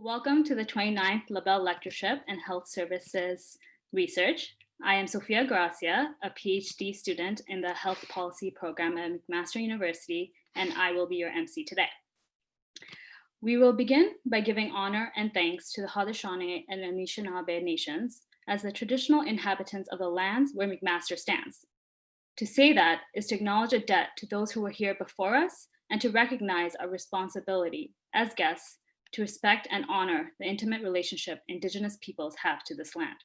Welcome to the 29th Labelle Lectureship in Health Services Research. I am Sofia Gracia, a PhD student in the Health Policy Program at McMaster University, and I will be your MC today. We will begin by giving honor and thanks to the Haudenosaunee and Anishinaabe nations as the traditional inhabitants of the lands where McMaster stands. To say that is to acknowledge a debt to those who were here before us and to recognize our responsibility as guests to respect and honor the intimate relationship Indigenous peoples have to this land.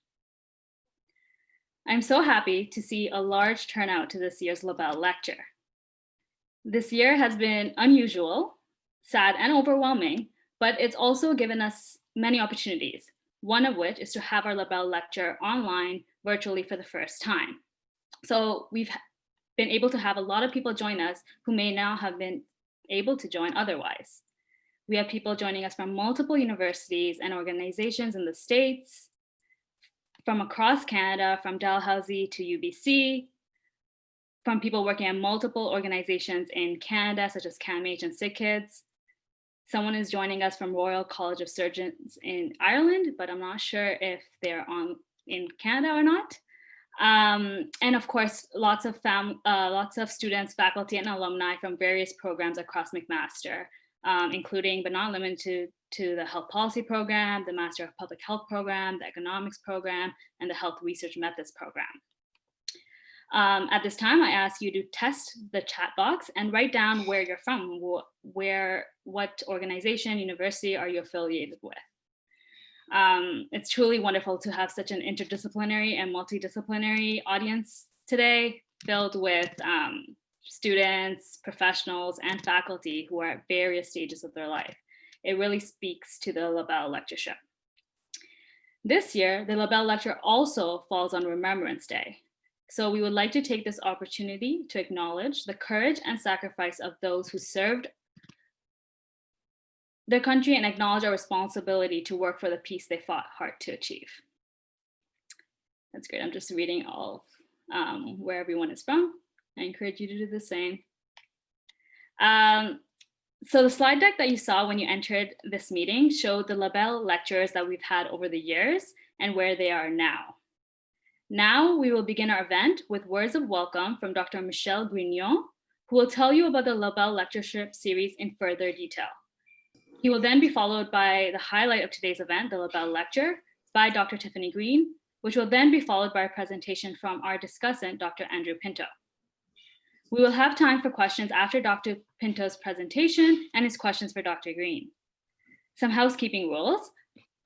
I'm so happy to see a large turnout to this year's Labelle lecture. This year has been unusual, sad, and overwhelming, but it's also given us many opportunities, one of which is to have our Labelle lecture online virtually for the first time. So we've been able to have a lot of people join us who may now have been able to join otherwise. We have people joining us from multiple universities and organizations in the States, from across Canada, from Dalhousie to UBC, from people working at multiple organizations in Canada, such as CAMH and SickKids. Someone is joining us from Royal College of Surgeons in Ireland, but I'm not sure if they're in Canada or not. And of course, lots of students, faculty, and alumni from various programs across McMaster, including but not limited to the Health Policy Program, the Master of Public Health Program, the Economics Program, and the Health Research Methods Program. At this time, I ask you to test the chat box and write down where you're from, what organization, university are you affiliated with. It's truly wonderful to have such an interdisciplinary and multidisciplinary audience today, filled with students, professionals, and faculty who are at various stages of their life. It really speaks to the Labelle Lectureship. This year, the Labelle Lecture also falls on Remembrance Day. So we would like to take this opportunity to acknowledge the courage and sacrifice of those who served their country and acknowledge our responsibility to work for the peace they fought hard to achieve. That's great. I'm just reading all where everyone is from. I encourage you to do the same. So the slide deck that you saw when you entered this meeting showed the Labelle lectures that we've had over the years and where they are now. Now we will begin our event with words of welcome from Dr. Michel Grignon, who will tell you about the Labelle Lectureship series in further detail. He will then be followed by the highlight of today's event, the Labelle Lecture, by Dr. Tiffany Green, which will then be followed by a presentation from our discussant, Dr. Andrew Pinto. We will have time for questions after Dr. Pinto's presentation and his questions for Dr. Green. Some housekeeping rules.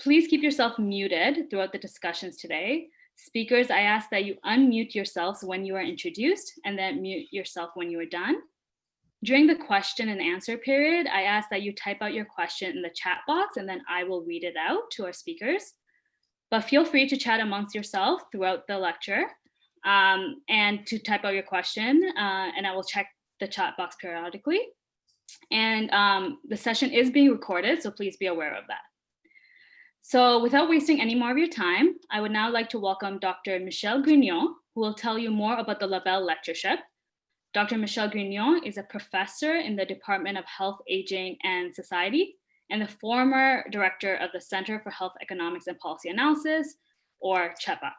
Please keep yourself muted throughout the discussions today. Speakers, I ask that you unmute yourselves when you are introduced and then mute yourself when you are done. During the question and answer period, I ask that you type out your question in the chat box and then I will read it out to our speakers. But feel free to chat amongst yourself throughout the lecture and to type out your question and I will check the chat box periodically. And the session is being recorded, so please be aware of that. So without wasting any more of your time, I would now like to welcome Dr. Michel Grignon, who will tell you more about the Labelle Lectureship. Dr. Michel Grignon is a professor in the Department of Health, Aging, and Society, and the former director of the Center for Health Economics and Policy Analysis, or CHEPA.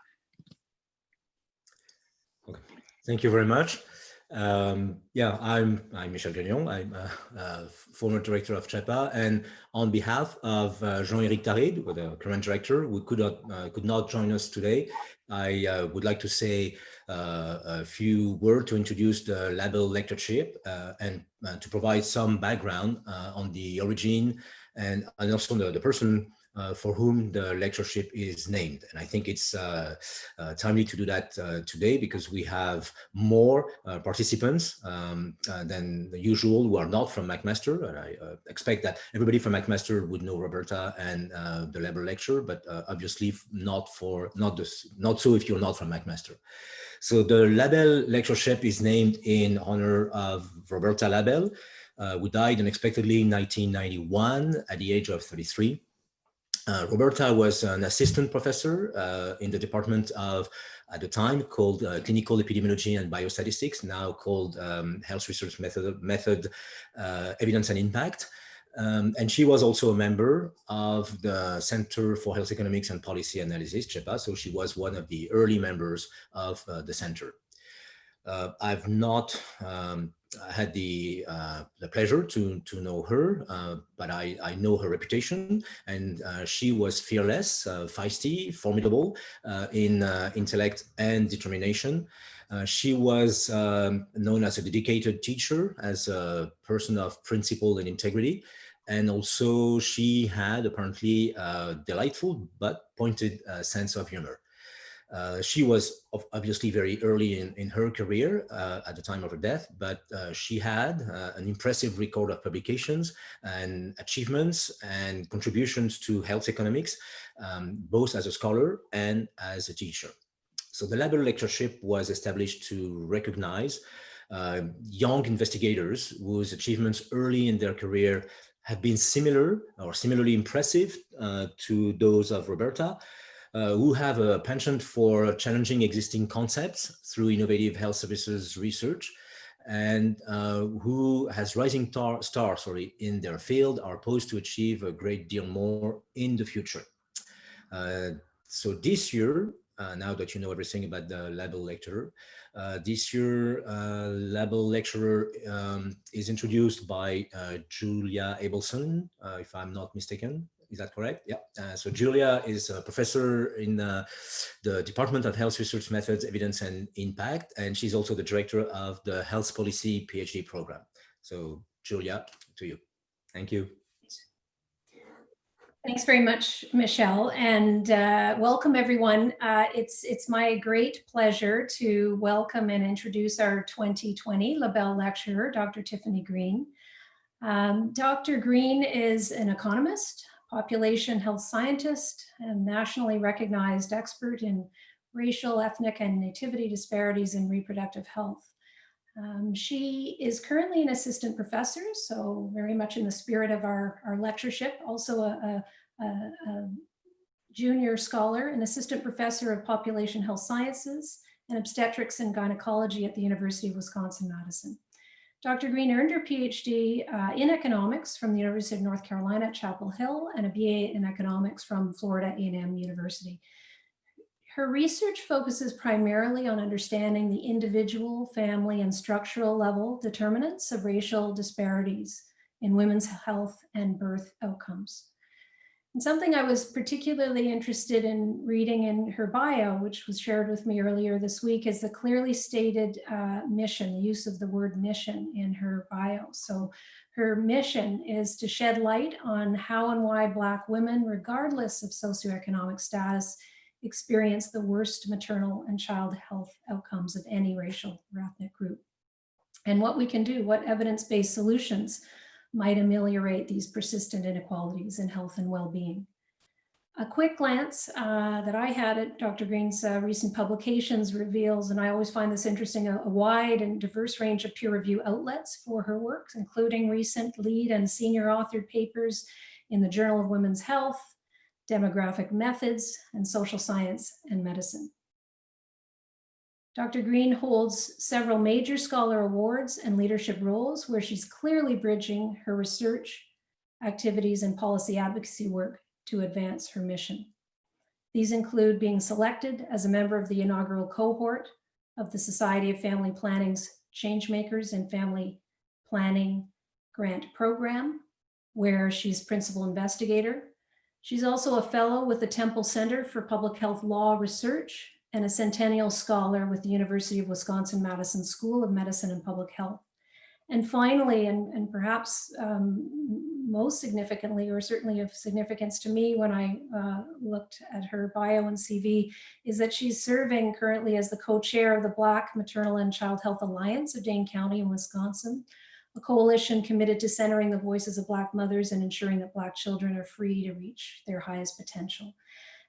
Okay. Thank you very much. I'm Michel Grignon. I'm a former director of CHEPA, and on behalf of Jean-Éric Taride, the current director, who could not join us today, I would like to say a few words to introduce the Labelle Lectureship and to provide some background on the origin and also the person for whom the lectureship is named. And I think it's timely to do that today because we have more participants than the usual who are not from McMaster. And I expect that everybody from McMaster would know Roberta and the Labelle lecture, but obviously not so if you're not from McMaster. So the Labelle Lectureship is named in honor of Roberta Labelle, who died unexpectedly in 1991 at the age of 33. Roberta was an assistant professor in the department of, at the time, called Clinical Epidemiology and Biostatistics, now called Health Research Method, Evidence and Impact. And she was also a member of the Center for Health Economics and Policy Analysis, CHEPA. So she was one of the early members of the center. I've not had the pleasure to know her, but I know her reputation, and she was fearless, feisty, formidable in intellect and determination. She was known as a dedicated teacher, as a person of principle and integrity. And also she had apparently a delightful but pointed sense of humor. She was obviously very early in her career at the time of her death, but she had an impressive record of publications and achievements and contributions to health economics, both as a scholar and as a teacher. So the Labelle Lectureship was established to recognize young investigators whose achievements early in their career have been similar or similarly impressive to those of Roberta, who have a penchant for challenging existing concepts through innovative health services research, and who has rising stars in their field, are poised to achieve a great deal more in the future. So this year, now that you know everything about the Labelle lecturer, this year Labelle lecturer is introduced by Julia Abelson, if I'm not mistaken. Is that correct? Yeah. So Julia is a professor in the Department of Health Research Methods, Evidence and Impact, and she's also the director of the Health Policy PhD program. So Julia, to you. Thank you. Thanks very much, Michelle, and welcome everyone. It's my great pleasure to welcome and introduce our 2020 Labelle lecturer, Dr. Tiffany Green. Dr. Green is an economist, population health scientist, and nationally recognized expert in racial, ethnic, and nativity disparities in reproductive health. She is currently an assistant professor, so very much in the spirit of our lectureship, also a junior scholar, an assistant professor of population health sciences and obstetrics and gynecology at the University of Wisconsin-Madison. Dr. Green earned her PhD in economics from the University of North Carolina at Chapel Hill and a BA in economics from Florida A&M University. Her research focuses primarily on understanding the individual, family, and structural level determinants of racial disparities in women's health and birth outcomes. And something I was particularly interested in reading in her bio, which was shared with me earlier this week, is the clearly stated mission, the use of the word mission in her bio. So her mission is to shed light on how and why Black women, regardless of socioeconomic status, experience the worst maternal and child health outcomes of any racial or ethnic group. And what we can do, what evidence-based solutions might ameliorate these persistent inequalities in health and well-being. A quick glance that I had at Dr. Green's recent publications reveals, and I always find this interesting, a wide and diverse range of peer review outlets for her work, including recent lead and senior authored papers in the Journal of Women's Health, Demographic Methods, and Social Science and Medicine. Dr. Green holds several major scholar awards and leadership roles where she's clearly bridging her research activities and policy advocacy work to advance her mission. These include being selected as a member of the inaugural cohort of the Society of Family Planning's Changemakers in Family Planning Grant Program, where she's principal investigator. She's also a fellow with the Temple Center for Public Health Law Research and a Centennial Scholar with the University of Wisconsin-Madison School of Medicine and Public Health. And finally, and perhaps most significantly, or certainly of significance to me when I looked at her bio and CV, is that she's serving currently as the co-chair of the Black Maternal and Child Health Alliance of Dane County in Wisconsin, a coalition committed to centering the voices of Black mothers and ensuring that Black children are free to reach their highest potential.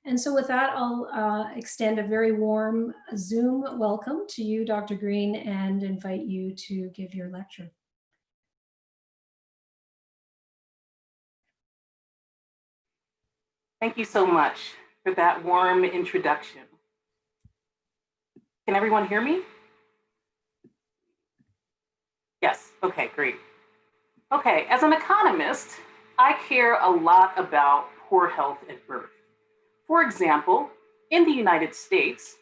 And so with that, I'll extend a very warm Zoom welcome to you, Dr. Green, and invite you to give your lecture. Thank you so much for that warm introduction. Can everyone hear me? Yes, okay, great. Okay, as an economist, I care a lot about poor health at birth. For example, in the United States,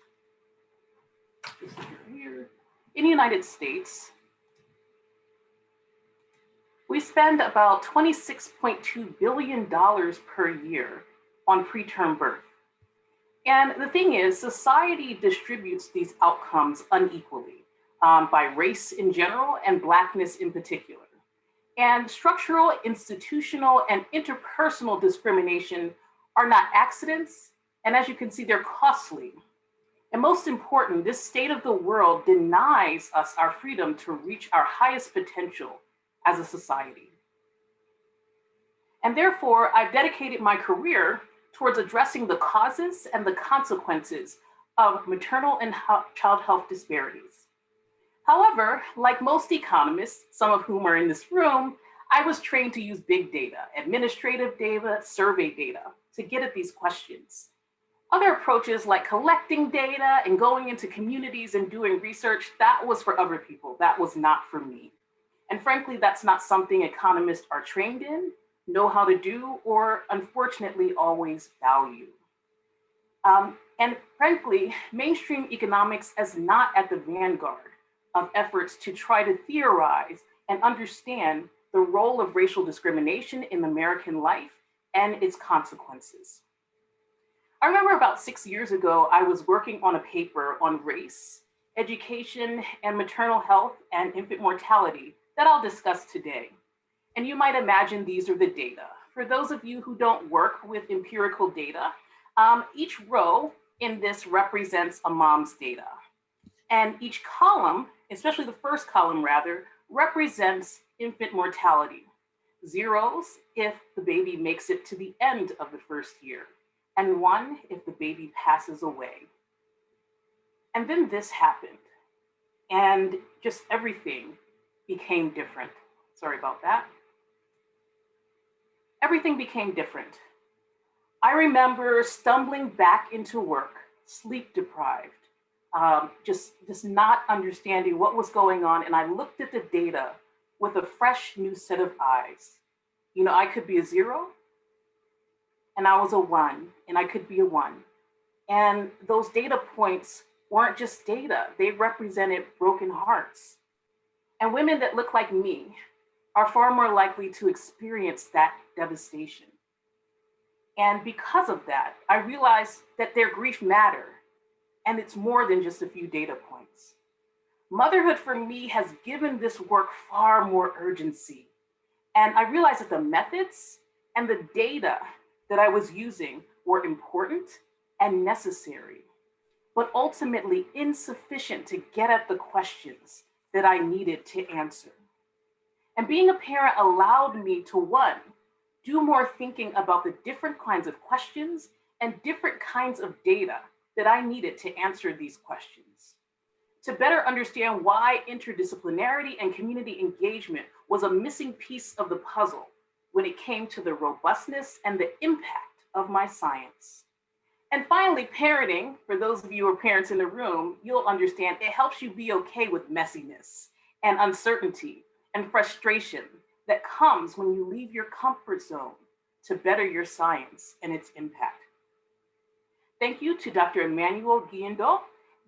we spend about $26.2 billion per year on preterm birth. And the thing is, society distributes these outcomes unequally by race in general and Blackness in particular. And structural, institutional, and interpersonal discrimination are not accidents. And as you can see, they're costly. And most important, this state of the world denies us our freedom to reach our highest potential as a society. And therefore, I've dedicated my career towards addressing the causes and the consequences of maternal and child health disparities. However, like most economists, some of whom are in this room, I was trained to use big data, administrative data, survey data to get at these questions. Other approaches like collecting data and going into communities and doing research, that was for other people, that was not for me. And frankly, that's not something economists are trained in, know how to do, or unfortunately always value. And frankly, mainstream economics is not at the vanguard of efforts to try to theorize and understand the role of racial discrimination in American life and its consequences. I remember about 6 years ago, I was working on a paper on race, education, and maternal health and infant mortality that I'll discuss today. And you might imagine these are the data. For those of you who don't work with empirical data, each row in this represents a mom's data. And each column, especially the first column rather, represents infant mortality. Zeros if the baby makes it to the end of the first year, and 1 if the baby passes away. And then this happened, and just everything became different. Sorry about that. Everything became different. I remember stumbling back into work, sleep deprived, just not understanding what was going on. And I looked at the data with a fresh new set of eyes. You know, I could be a 0 and I was a 1, and I could be a 1. And those data points weren't just data, they represented broken hearts. And women that look like me are far more likely to experience that devastation. And because of that, I realized that their grief mattered, and it's more than just a few data points. Motherhood for me has given this work far more urgency. And I realized that the methods and the data that I was using were important and necessary, but ultimately insufficient to get at the questions that I needed to answer. And being a parent allowed me to, 1, do more thinking about the different kinds of questions and different kinds of data that I needed to answer these questions. To better understand why interdisciplinarity and community engagement was a missing piece of the puzzle when it came to the robustness and the impact of my science. And finally, parenting, for those of you who are parents in the room, you'll understand it helps you be okay with messiness and uncertainty and frustration that comes when you leave your comfort zone to better your science and its impact. Thank you to Dr. Emmanuel Guindo,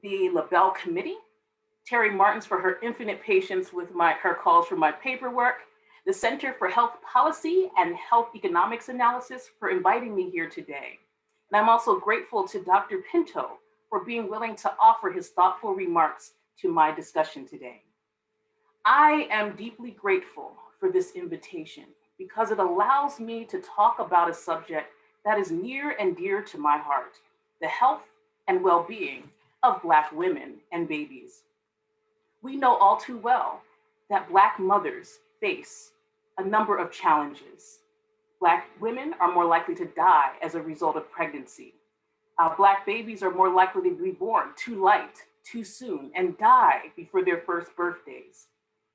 the Labelle Committee, Terry Martins for her infinite patience with her calls for my paperwork, the Center for Health Policy and Health Economics Analysis for inviting me here today. And I'm also grateful to Dr. Pinto for being willing to offer his thoughtful remarks to my discussion today. I am deeply grateful for this invitation because it allows me to talk about a subject that is near and dear to my heart, the health and well-being of Black women and babies. We know all too well that Black mothers face a number of challenges. Black women are more likely to die as a result of pregnancy. Black babies are more likely to be born too light, too soon, and die before their first birthdays.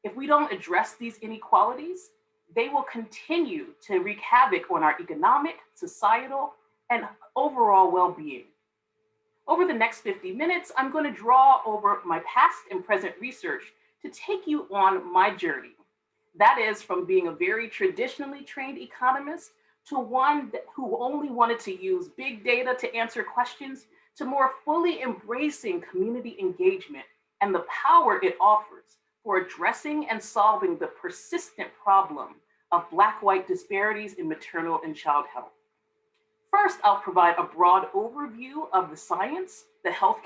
If we don't address these inequalities, they will continue to wreak havoc on our economic, societal, and overall well-being. Over the next 50 minutes, I'm going to draw over my past and present research to take you on my journey, That is, from being a very traditionally trained economist to one who only wanted to use big data to answer questions, to more fully embracing community engagement and the power it offers for addressing and solving the persistent problem of Black-white disparities in maternal and child health. First, I'll provide a broad overview of the science, the health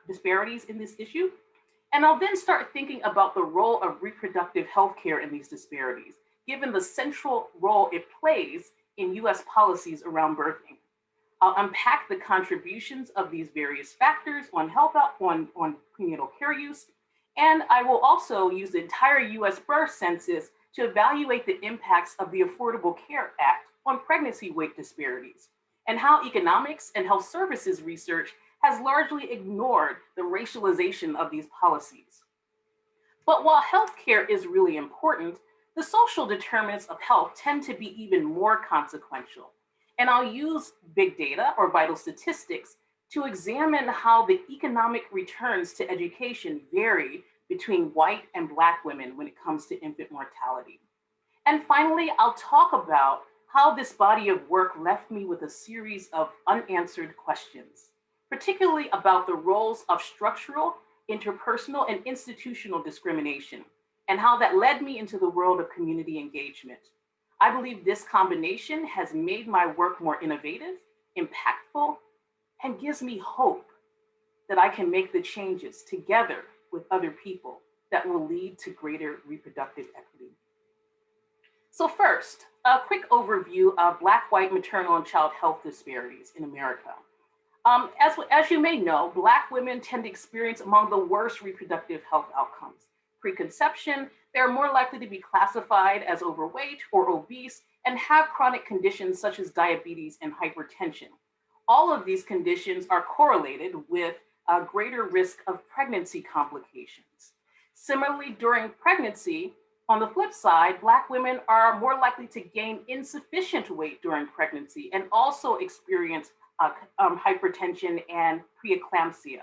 disparities in this issue, and I'll then start thinking about the role of reproductive health care in these disparities, given the central role it plays in US policies around birthing. I'll unpack the contributions of these various factors on prenatal care use, and I will also use the entire US birth census to evaluate the impacts of the Affordable Care Act on pregnancy weight disparities, and how economics and health services research has largely ignored the racialization of these policies. But while healthcare is really important, the social determinants of health tend to be even more consequential. And I'll use big data or vital statistics to examine how the economic returns to education vary between white and Black women when it comes to infant mortality. And finally, I'll talk about how this body of work left me with a series of unanswered questions, particularly about the roles of structural, interpersonal, and institutional discrimination, and how that led me into the world of community engagement. I believe this combination has made my work more innovative, impactful, and gives me hope that I can make the changes together with other people that will lead to greater reproductive equity. So first, a quick overview of Black-white maternal and child health disparities in America. As you may know, Black women tend to experience among the worst reproductive health outcomes. Preconception, they're more likely to be classified as overweight or obese and have chronic conditions such as diabetes and hypertension. All of these conditions are correlated with a greater risk of pregnancy complications. Similarly, during pregnancy, on the flip side, Black women are more likely to gain insufficient weight during pregnancy and also experience hypertension and preeclampsia.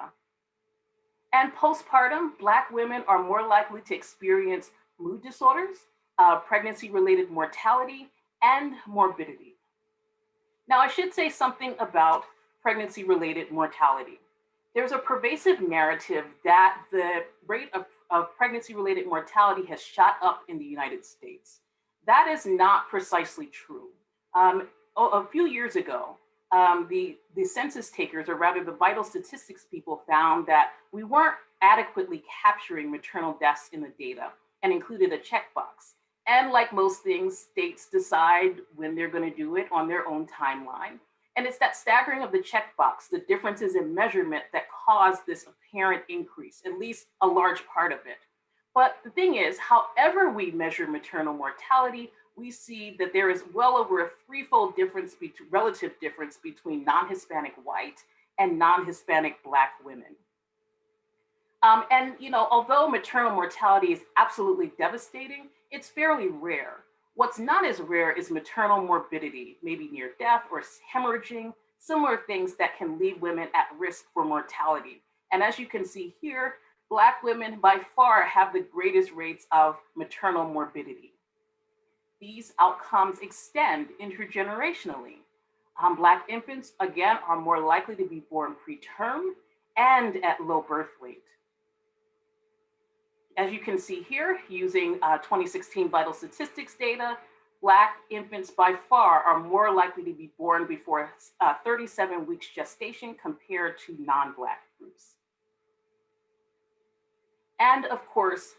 And postpartum, Black women are more likely to experience mood disorders, pregnancy-related mortality, and morbidity. Now, I should say something about pregnancy-related mortality. There's a pervasive narrative that the rate of pregnancy-related mortality has shot up in the United States. That is not precisely true. A few years ago, the census takers, or rather the vital statistics people, found that we weren't adequately capturing maternal deaths in the data and included a checkbox. And like most things, states decide when they're going to do it on their own timeline. And it's that staggering of the checkbox, the differences in measurement, that caused this apparent increase, at least a large part of it. But the thing is, however we measure maternal mortality, we see that there is well over a threefold relative difference between non-Hispanic white and non-Hispanic Black women. And although maternal mortality is absolutely devastating, it's fairly rare. What's not as rare is maternal morbidity, maybe near death or hemorrhaging, similar things that can leave women at risk for mortality. And as you can see here, Black women by far have the greatest rates of maternal morbidity. These outcomes extend intergenerationally. Black infants, again, are more likely to be born preterm and at low birth weight. As you can see here, using 2016 vital statistics data, Black infants by far are more likely to be born before 37 weeks gestation compared to non-Black groups. And of course,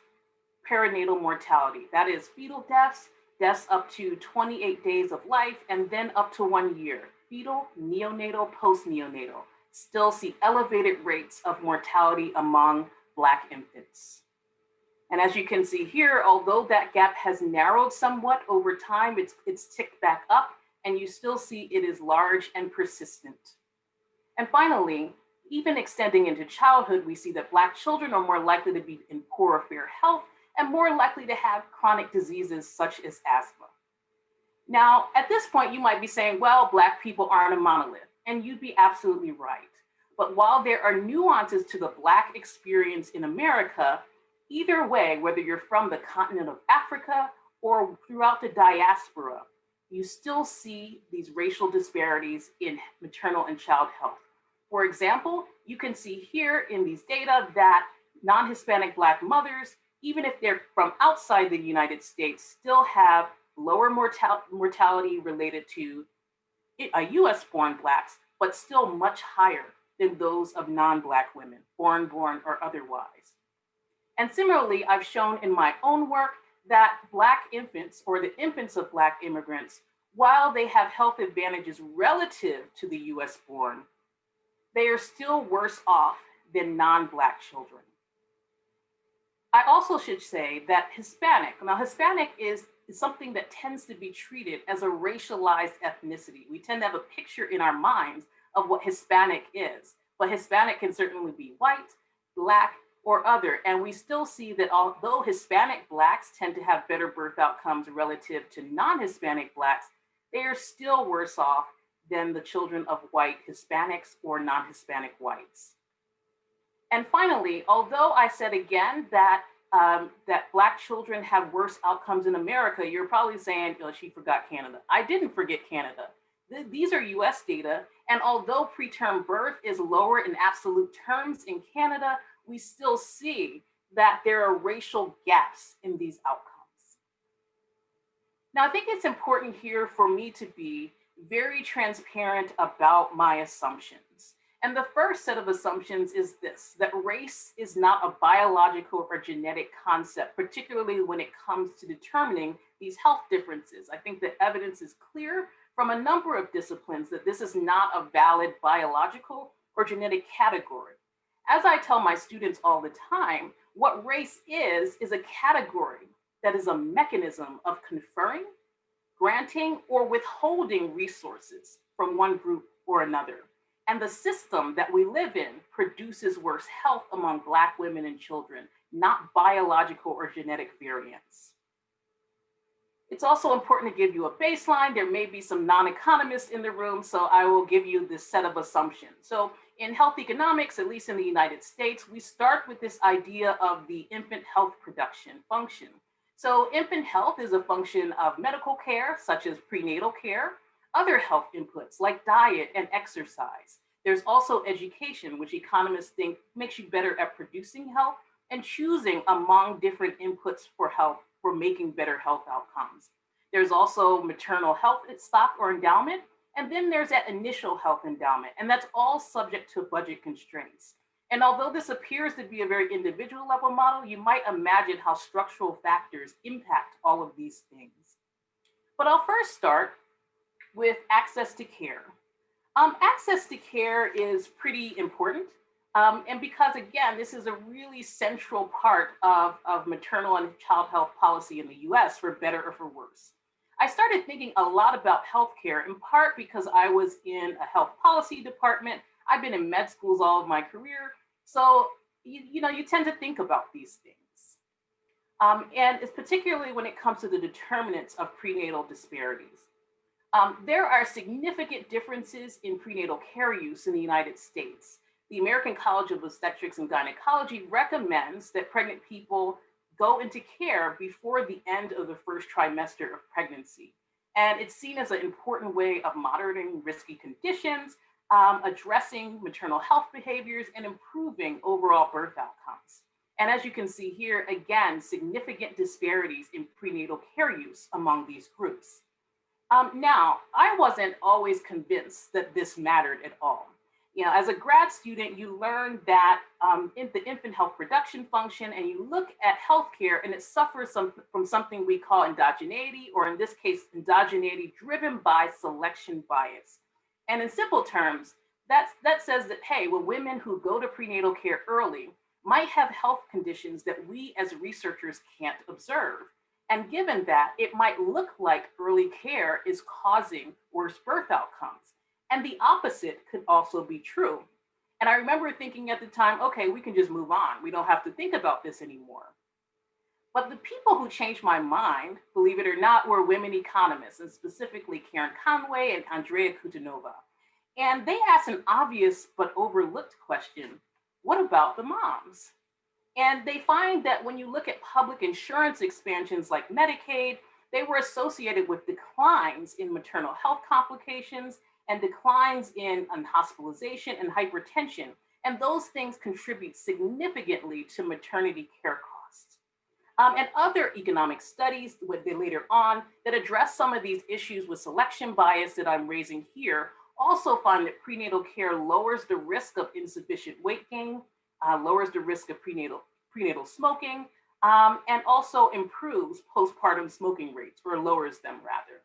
perinatal mortality, that is fetal deaths, deaths up to 28 days of life, and then up to 1 year. Fetal, neonatal, post-neonatal still see elevated rates of mortality among Black infants. And as you can see here, although that gap has narrowed somewhat over time, it's ticked back up, and you still see it is large and persistent. And finally, even extending into childhood, we see that Black children are more likely to be in poor or fair health and more likely to have chronic diseases such as asthma. Now, at this point, you might be saying, well, Black people aren't a monolith, and you'd be absolutely right. But while there are nuances to the Black experience in America, Either way, whether you're from the continent of Africa or throughout the diaspora, you still see these racial disparities in maternal and child health. For example, you can see here in these data that non-Hispanic Black mothers, even if they're from outside the United States, still have lower mortality related to US-born Blacks, but still much higher than those of non-Black women, foreign-born or otherwise. And similarly, I've shown in my own work that Black infants or the infants of Black immigrants, while they have health advantages relative to the US-born, they are still worse off than non-Black children. I also should say that Hispanic is something that tends to be treated as a racialized ethnicity. We tend to have a picture in our minds of what Hispanic is, but Hispanic can certainly be white, Black, or other. And we still see that although Hispanic Blacks tend to have better birth outcomes relative to non-Hispanic Blacks, they are still worse off than the children of white Hispanics or non-Hispanic whites. And finally, although I said again that that Black children have worse outcomes in America, you're probably saying, oh, she forgot Canada. I didn't forget Canada. These are US data, and although preterm birth is lower in absolute terms in Canada, we still see that there are racial gaps in these outcomes. Now, I think it's important here for me to be very transparent about my assumptions. And the first set of assumptions is this, that race is not a biological or genetic concept, particularly when it comes to determining these health differences. I think the evidence is clear from a number of disciplines that this is not a valid biological or genetic category. As I tell my students all the time, what race is a category that is a mechanism of conferring, granting, or withholding resources from one group or another. And the system that we live in produces worse health among Black women and children, not biological or genetic variants. It's also important to give you a baseline. There may be some non-economists in the room, so I will give you this set of assumptions. So in health economics, at least in the United States, we start with this idea of the infant health production function. So infant health is a function of medical care, such as prenatal care, other health inputs like diet and exercise. There's also education, which economists think makes you better at producing health and choosing among different inputs for health for making better health outcomes. There's also maternal health stock or endowment, and then there's that initial health endowment, and that's all subject to budget constraints. And although this appears to be a very individual level model, you might imagine how structural factors impact all of these things. But I'll first start with access to care. Access to care is pretty important. And because again, this is a really central part of maternal and child health policy in the US, for better or for worse. I started thinking a lot about healthcare, in part because I was in a health policy department. I've been in med schools all of my career. So, you tend to think about these things. And it's particularly when it comes to the determinants of prenatal disparities. There are significant differences in prenatal care use in the United States. The American College of Obstetrics and Gynecology recommends that pregnant people go into care before the end of the first trimester of pregnancy. And it's seen as an important way of monitoring risky conditions, addressing maternal health behaviors, and improving overall birth outcomes. And as you can see here, again, significant disparities in prenatal care use among these groups. Now, I wasn't always convinced that this mattered at all. As a grad student, you learn that in the infant health production function, and you look at healthcare, and it suffers from something we call endogeneity, or in this case, endogeneity driven by selection bias. And in simple terms, that says that, hey, well, women who go to prenatal care early might have health conditions that we as researchers can't observe. And given that, it might look like early care is causing worse birth outcomes. And the opposite could also be true. And I remember thinking at the time, okay, we can just move on. We don't have to think about this anymore. But the people who changed my mind, believe it or not, were women economists, and specifically Karen Conway and Andrea Kutanova. And they asked an obvious but overlooked question: what about the moms? And they find that when you look at public insurance expansions like Medicaid, they were associated with declines in maternal health complications and declines in hospitalization and hypertension. And those things contribute significantly to maternity care costs. And other economic studies with the later on that address some of these issues with selection bias that I'm raising here also find that prenatal care lowers the risk of insufficient weight gain, lowers the risk of prenatal smoking, and also improves postpartum smoking rates, or lowers them rather.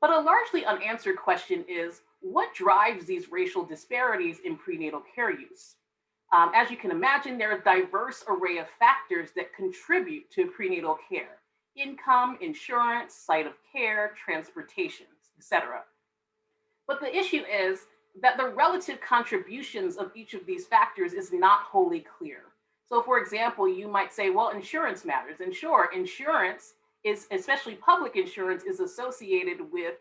But a largely unanswered question is, what drives these racial disparities in prenatal care use? As you can imagine, there are a diverse array of factors that contribute to prenatal care: income, insurance, site of care, transportation, etc. But the issue is that the relative contributions of each of these factors is not wholly clear. So for example, you might say, well, insurance matters. And sure, insurance is, especially public insurance, is associated with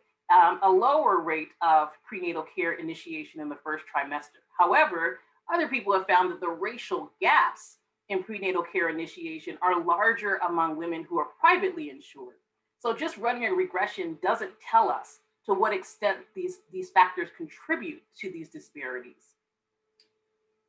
a lower rate of prenatal care initiation in the first trimester. However, other people have found that the racial gaps in prenatal care initiation are larger among women who are privately insured. So just running a regression doesn't tell us to what extent these factors contribute to these disparities.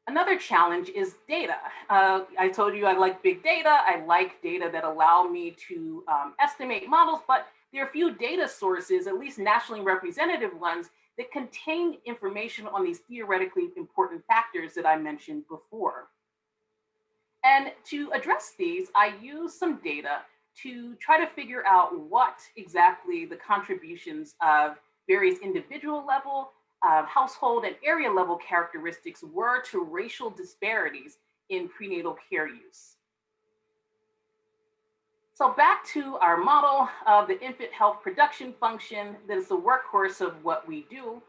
Another challenge is data. I told you I like big data. I like data that allow me to estimate models, but there are few data sources, at least nationally representative ones, that contain information on these theoretically important factors that I mentioned before. And to address these, I use some data to try to figure out what exactly the contributions of various individual level, household and area level characteristics were to racial disparities in prenatal care use. So back to our model of the infant health production function that is the workhorse of what we do.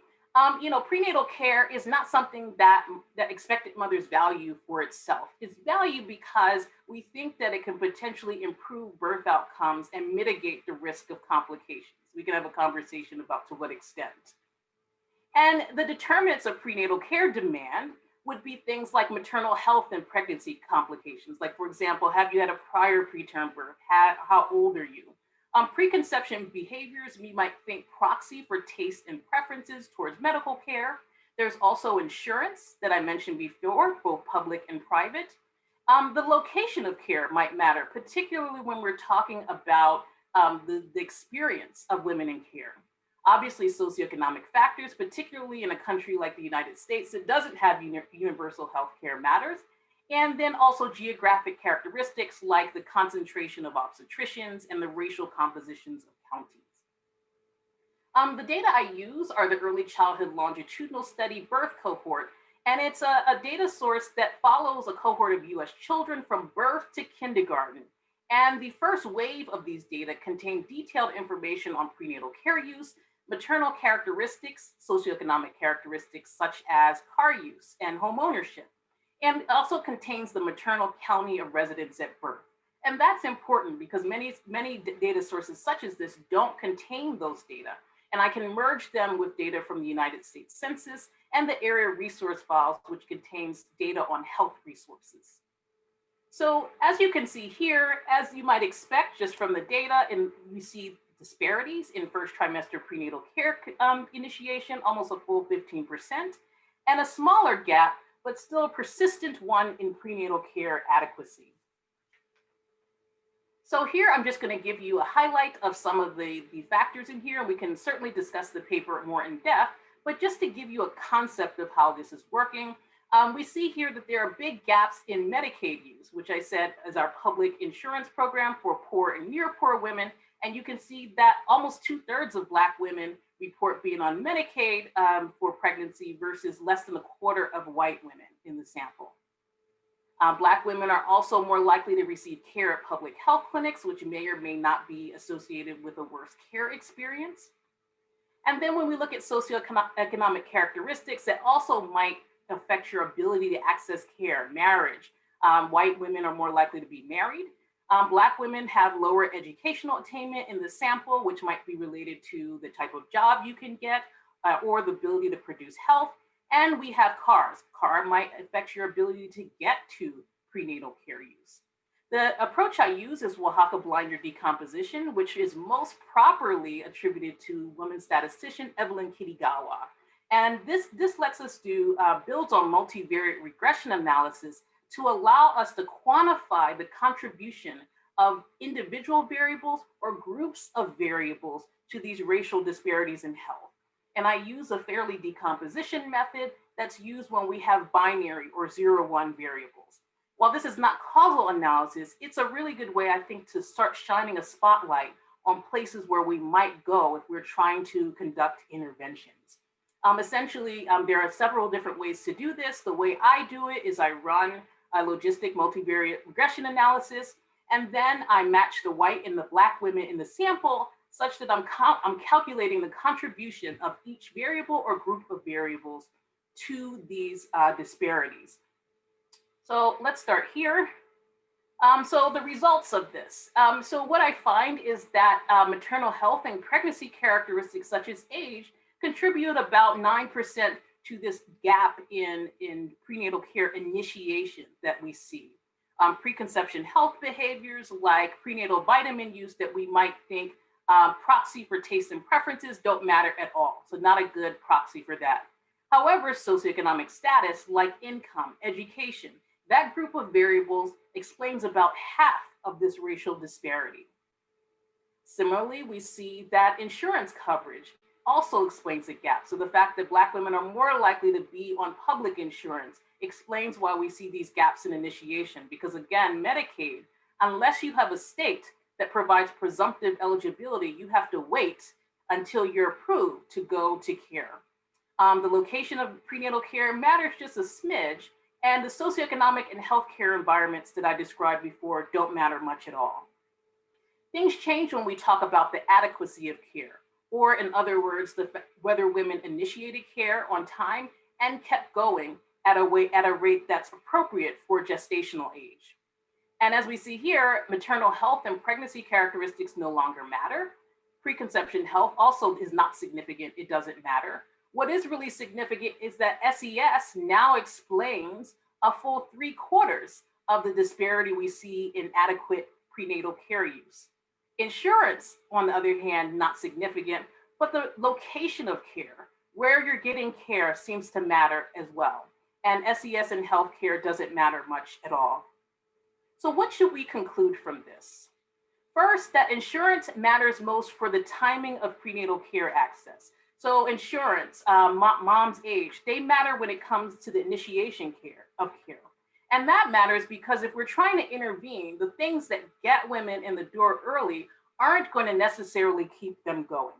Prenatal care is not something that expectant mothers value for itself. It's valued because we think that it can potentially improve birth outcomes and mitigate the risk of complications. We can have a conversation about to what extent. And the determinants of prenatal care demand would be things like maternal health and pregnancy complications. Like, for example, have you had a prior preterm birth? How old are you? Preconception behaviors, we might think proxy for taste and preferences towards medical care. There's also insurance that I mentioned before, both public and private. The location of care might matter, particularly when we're talking about the experience of women in care. Obviously, socioeconomic factors, particularly in a country like the United States that doesn't have universal health care, matters. And then also geographic characteristics like the concentration of obstetricians and the racial compositions of counties. The data I use are the Early Childhood Longitudinal Study birth cohort, and it's a data source that follows a cohort of US children from birth to kindergarten. And the first wave of these data contain detailed information on prenatal care use, maternal characteristics, socioeconomic characteristics such as car use and home ownership. And it also contains the maternal county of residence at birth. And that's important because many data sources such as this don't contain those data. And I can merge them with data from the United States Census and the area resource files, which contains data on health resources. So as you can see here, as you might expect just from the data, and we see disparities in first trimester prenatal care initiation, almost a full 15%, and a smaller gap, but still a persistent one in prenatal care adequacy. So here, I'm just going to give you a highlight of some of the factors in here. We can certainly discuss the paper more in depth, but just to give you a concept of how this is working, we see here that there are big gaps in Medicaid use, which I said is our public insurance program for poor and near poor women. And you can see that almost 2/3 of Black women report being on Medicaid for pregnancy versus less than a quarter of white women in the sample. Black women are also more likely to receive care at public health clinics, which may or may not be associated with a worse care experience. And then when we look at socioeconomic characteristics that also might affect your ability to access care, marriage, white women are more likely to be married. Black women have lower educational attainment in the sample, which might be related to the type of job you can get or the ability to produce health. And we have cars. Car might affect your ability to get to prenatal care use. The approach I use is Oaxaca blinder decomposition, which is most properly attributed to women statistician Evelyn Kitigawa. And this lets us do builds on multivariate regression analysis to allow us to quantify the contribution of individual variables or groups of variables to these racial disparities in health. And I use a fairly decomposition method that's used when we have binary or 0-1 variables. While this is not causal analysis, it's a really good way, I think, to start shining a spotlight on places where we might go if we're trying to conduct interventions. Essentially, there are several different ways to do this. The way I do it is I run a logistic multivariate regression analysis, and then I match the white and the Black women in the sample such that I'm calculating the contribution of each variable or group of variables to these disparities. So let's start here. So the results of this. So what I find is that maternal health and pregnancy characteristics such as age contribute about 9% to this gap in prenatal care initiation that we see. Preconception health behaviors like prenatal vitamin use that we might think proxy for taste and preferences don't matter at all. So not a good proxy for that. However, socioeconomic status like income, education, that group of variables explains about half of this racial disparity. Similarly, we see that insurance coverage also explains the gap. So the fact that Black women are more likely to be on public insurance explains why we see these gaps in initiation. Because again, Medicaid, unless you have a state that provides presumptive eligibility, you have to wait until you're approved to go to care. The location of prenatal care matters just a smidge, and the socioeconomic and healthcare environments that I described before don't matter much at all. Things change when we talk about the adequacy of care, or in other words, whether women initiated care on time and kept going at a rate that's appropriate for gestational age. And as we see here, maternal health and pregnancy characteristics no longer matter. Preconception health also is not significant, it doesn't matter. What is really significant is that SES now explains a full 3/4 of the disparity we see in adequate prenatal care use. Insurance, on the other hand, not significant, but the location of care, where you're getting care, seems to matter as well. And SES in healthcare doesn't matter much at all. So what should we conclude from this? First, that insurance matters most for the timing of prenatal care access. So insurance, mom's age, they matter when it comes to the initiation of care. And that matters because if we're trying to intervene, the things that get women in the door early aren't going to necessarily keep them going.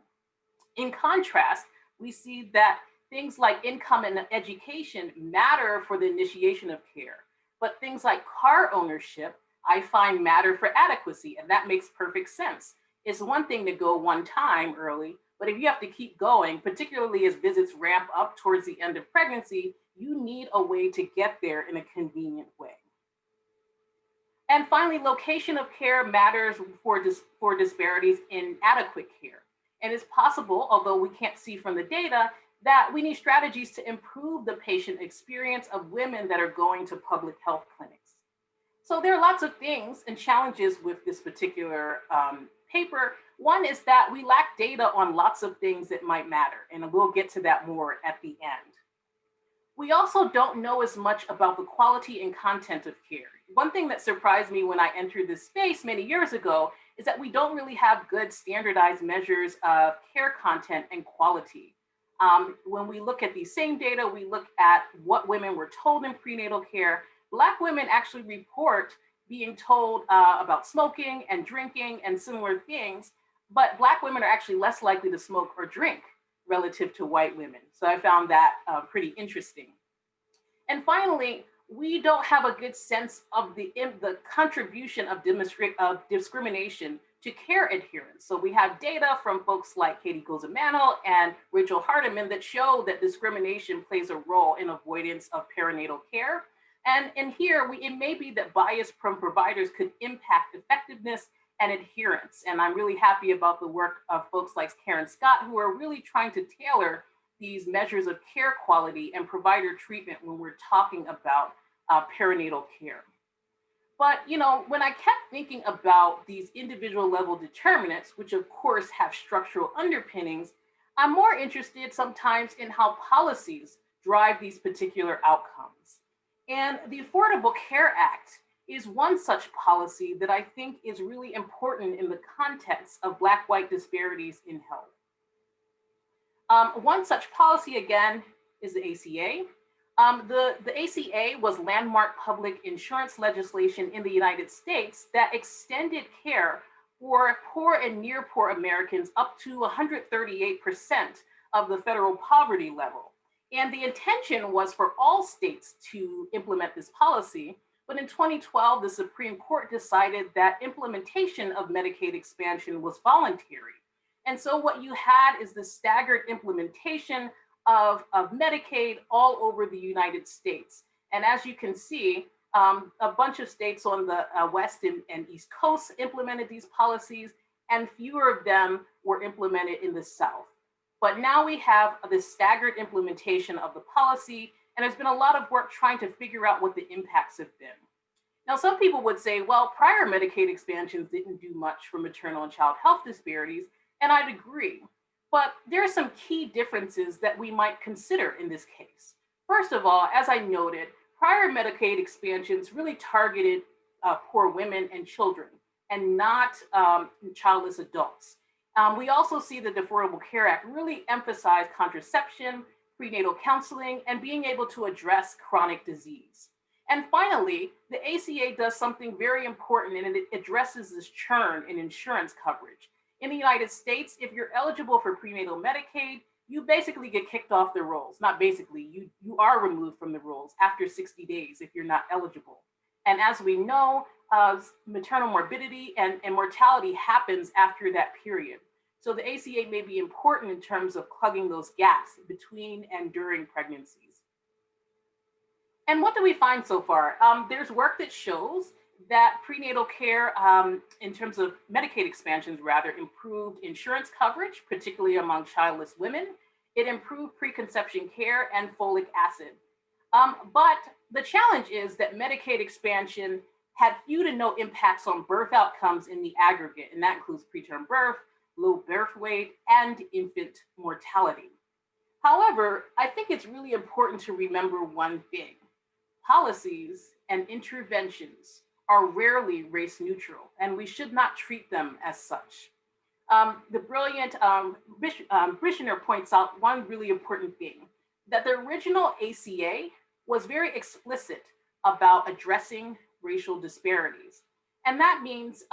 In contrast, we see that things like income and education matter for the initiation of care, but things like car ownership, I find matter for adequacy, and that makes perfect sense. It's one thing to go one time early, but if you have to keep going, particularly as visits ramp up towards the end of pregnancy, you need a way to get there in a convenient way. And finally, location of care matters for disparities in adequate care. And it's possible, although we can't see from the data, that we need strategies to improve the patient experience of women that are going to public health clinics. So there are lots of things and challenges with this particular paper. One is that we lack data on lots of things that might matter, and we'll get to that more at the end. We also don't know as much about the quality and content of care. One thing that surprised me when I entered this space many years ago is that we don't really have good standardized measures of care content and quality. When we look at these same data, we look at what women were told in prenatal care. Black women actually report being told about smoking and drinking and similar things, but Black women are actually less likely to smoke or drink relative to white women. So I found that pretty interesting. And finally, we don't have a good sense of the contribution of discrimination to care adherence. So we have data from folks like Katie Gozamano and Rachel Hardiman that show that discrimination plays a role in avoidance of perinatal care. And in here, it may be that bias from providers could impact effectiveness and adherence. And I'm really happy about the work of folks like Karen Scott, who are really trying to tailor these measures of care quality and provider treatment when we're talking about perinatal care. But, you know, when I kept thinking about these individual level determinants, which of course have structural underpinnings, I'm more interested sometimes in how policies drive these particular outcomes. And the Affordable Care Act is one such policy that I think is really important in the context of Black-white disparities in health. One such policy, again, is the ACA. The ACA was landmark public insurance legislation in the United States that extended care for poor and near poor Americans up to 138% of the federal poverty level. And the intention was for all states to implement this policy. But in 2012, the Supreme Court decided that implementation of Medicaid expansion was voluntary. And so what you had is the staggered implementation of Medicaid all over the United States. And as you can see, a bunch of states on the West and East Coast implemented these policies, and fewer of them were implemented in the South. But now we have this staggered implementation of the policy, and there's been a lot of work trying to figure out what the impacts have been. Now, some people would say, well, prior Medicaid expansions didn't do much for maternal and child health disparities, and I'd agree. But there are some key differences that we might consider in this case. First of all, as I noted, prior Medicaid expansions really targeted poor women and children, and not childless adults. We also see that the Affordable Care Act really emphasized contraception, prenatal counseling, and being able to address chronic disease. And finally, the ACA does something very important, and it addresses this churn in insurance coverage. In the United States, if you're eligible for prenatal Medicaid, you basically get kicked off the rolls. Not basically, you are removed from the rolls after 60 days if you're not eligible. And as we know, maternal morbidity and mortality happens after that period. So the ACA may be important in terms of plugging those gaps between and during pregnancies. And what do we find so far? There's work that shows that prenatal care, in terms of Medicaid expansions rather, improved insurance coverage, particularly among childless women. It improved preconception care and folic acid. But the challenge is that Medicaid expansion had few to no impacts on birth outcomes in the aggregate, and that includes preterm birth, low birth weight, and infant mortality. However, I think it's really important to remember one thing. Policies and interventions are rarely race neutral, and we should not treat them as such. The brilliant Brishner points out one really important thing, that the original ACA was very explicit about addressing racial disparities. And that means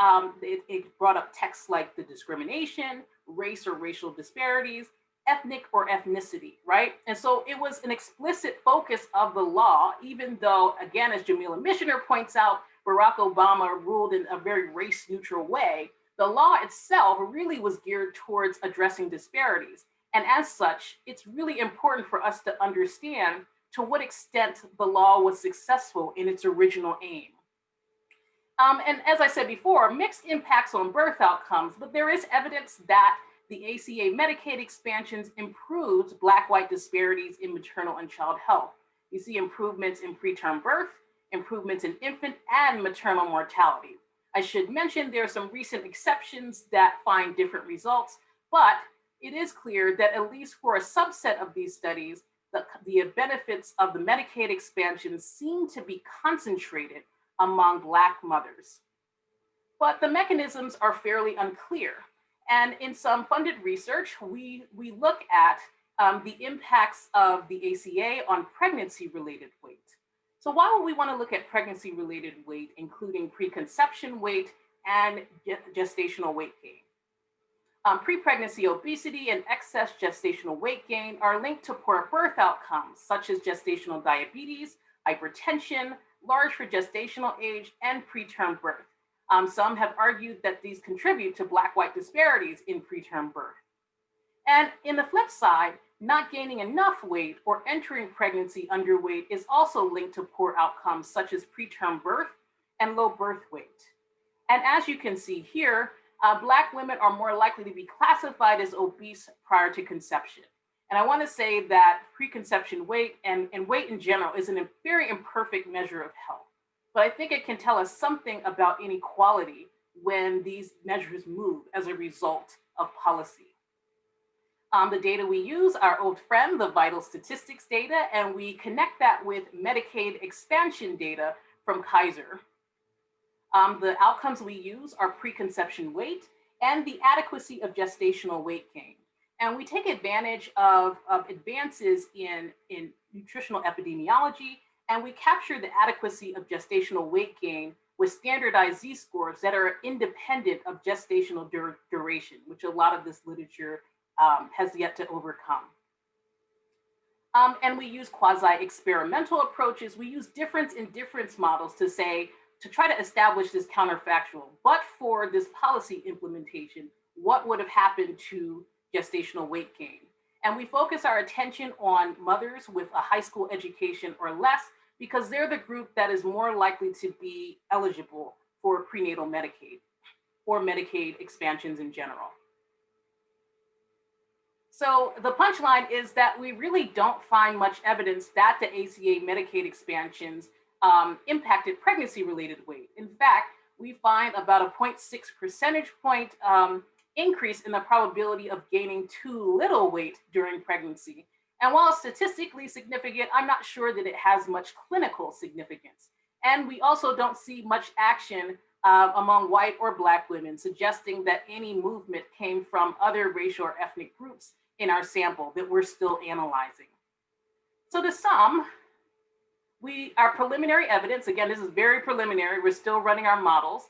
it brought up texts like the discrimination, race or racial disparities, ethnic or ethnicity, right? And so it was an explicit focus of the law, even though, again, as Jamila Michener points out, Barack Obama ruled in a very race neutral way. The law itself really was geared towards addressing disparities. And as such, it's really important for us to understand to what extent the law was successful in its original aim. And as I said before, mixed impacts on birth outcomes, but there is evidence that the ACA Medicaid expansions improved Black-white disparities in maternal and child health. You see improvements in preterm birth, improvements in infant and maternal mortality. I should mention there are some recent exceptions that find different results, but it is clear that at least for a subset of these studies, the benefits of the Medicaid expansion seem to be concentrated among Black mothers. But the mechanisms are fairly unclear. And in some funded research, we look at the impacts of the ACA on pregnancy-related weight. So why would we want to look at pregnancy-related weight, including preconception weight and gestational weight gain? Pre-pregnancy obesity and excess gestational weight gain are linked to poor birth outcomes, such as gestational diabetes, hypertension, large for gestational age, and preterm birth. Some have argued that these contribute to Black-white disparities in preterm birth. And in the flip side, not gaining enough weight or entering pregnancy underweight is also linked to poor outcomes such as preterm birth and low birth weight. And as you can see here, Black women are more likely to be classified as obese prior to conception. And I want to say that preconception weight and weight in general is a very imperfect measure of health. but I think it can tell us something about inequality when these measures move as a result of policy. The data we use, our old friend, the vital statistics data, and we connect that with Medicaid expansion data from Kaiser. The outcomes we use are preconception weight and the adequacy of gestational weight gain. And we take advantage of advances in nutritional epidemiology, and we capture the adequacy of gestational weight gain with standardized Z-scores that are independent of gestational duration, which a lot of this literature has yet to overcome. And we use quasi-experimental approaches. We use difference in difference models to try to establish this counterfactual. But for this policy implementation, what would have happened to gestational weight gain? And we focus our attention on mothers with a high school education or less, because they're the group that is more likely to be eligible for prenatal Medicaid or Medicaid expansions in general. So the punchline is that we really don't find much evidence that the ACA Medicaid expansions impacted pregnancy-related weight. In fact, we find about a 0.6 percentage point increase in the probability of gaining too little weight during pregnancy. And while statistically significant, I'm not sure that it has much clinical significance. And we also don't see much action among white or Black women, suggesting that any movement came from other racial or ethnic groups in our sample that we're still analyzing. So to sum, our preliminary evidence, again, this is very preliminary, we're still running our models,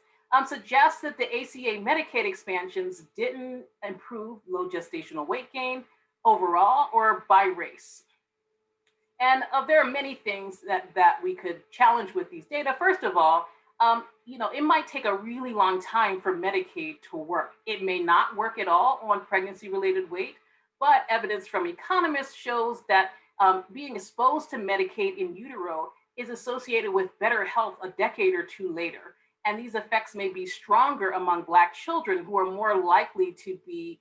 suggests that the ACA Medicaid expansions didn't improve low gestational weight gain overall or by race. And there are many things that we could challenge with these data. First of all, it might take a really long time for Medicaid to work. It may not work at all on pregnancy-related weight, but evidence from economists shows that being exposed to Medicaid in utero is associated with better health a decade or two later. And these effects may be stronger among Black children who are more likely to be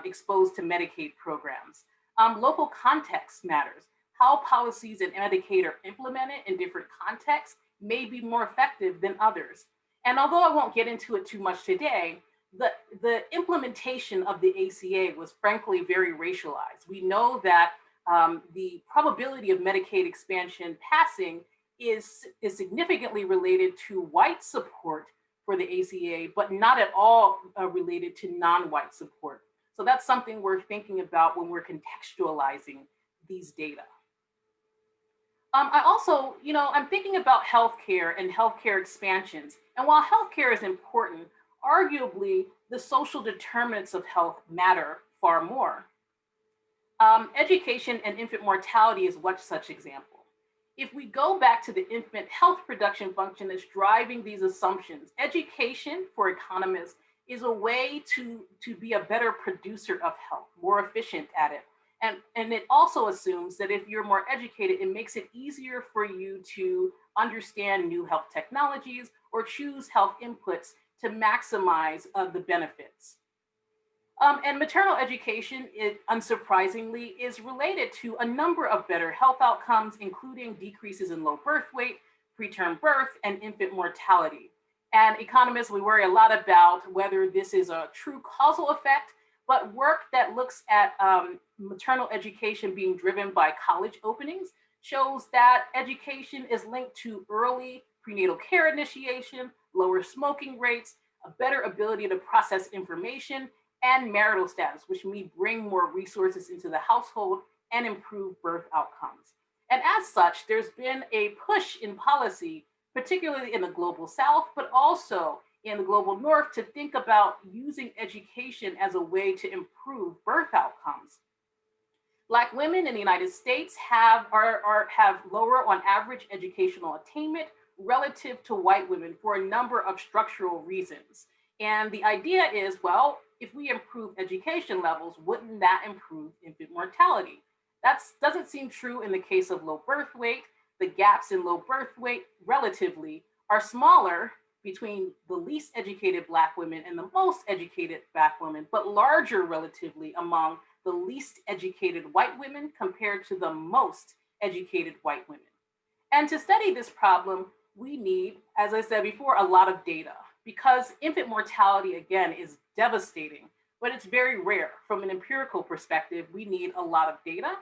exposed to Medicaid programs. Local context matters. How policies in Medicaid are implemented in different contexts may be more effective than others. And although I won't get into it too much today, the implementation of the ACA was frankly very racialized. We know that the probability of Medicaid expansion passing is significantly related to white support for the ACA, but not at all related to non-white support. So that's something we're thinking about when we're contextualizing these data. I also, I'm thinking about healthcare and healthcare expansions. And while healthcare is important, arguably the social determinants of health matter far more. Education and infant mortality is one such example. If we go back to the infant health production function that's driving these assumptions, education for economists is a way to be a better producer of health, more efficient at it. And it also assumes that if you're more educated, it makes it easier for you to understand new health technologies or choose health inputs to maximize the benefits. And maternal education, unsurprisingly, is related to a number of better health outcomes, including decreases in low birth weight, preterm birth, and infant mortality. And economists, we worry a lot about whether this is a true causal effect, but work that looks at maternal education being driven by college openings shows that education is linked to early prenatal care initiation, lower smoking rates, a better ability to process information, and marital status, which may bring more resources into the household and improve birth outcomes. And as such, there's been a push in policy, particularly in the global South, but also in the global North, to think about using education as a way to improve birth outcomes. Black women in the United States have lower on average educational attainment relative to white women for a number of structural reasons. And the idea is, well, if we improve education levels, wouldn't that improve infant mortality? That doesn't seem true in the case of low birth weight. The gaps in low birth weight relatively are smaller between the least educated Black women and the most educated Black women, but larger relatively among the least educated white women compared to the most educated white women. And to study this problem, we need, as I said before, a lot of data because infant mortality, again, is devastating, but it's very rare. From an empirical perspective, we need a lot of data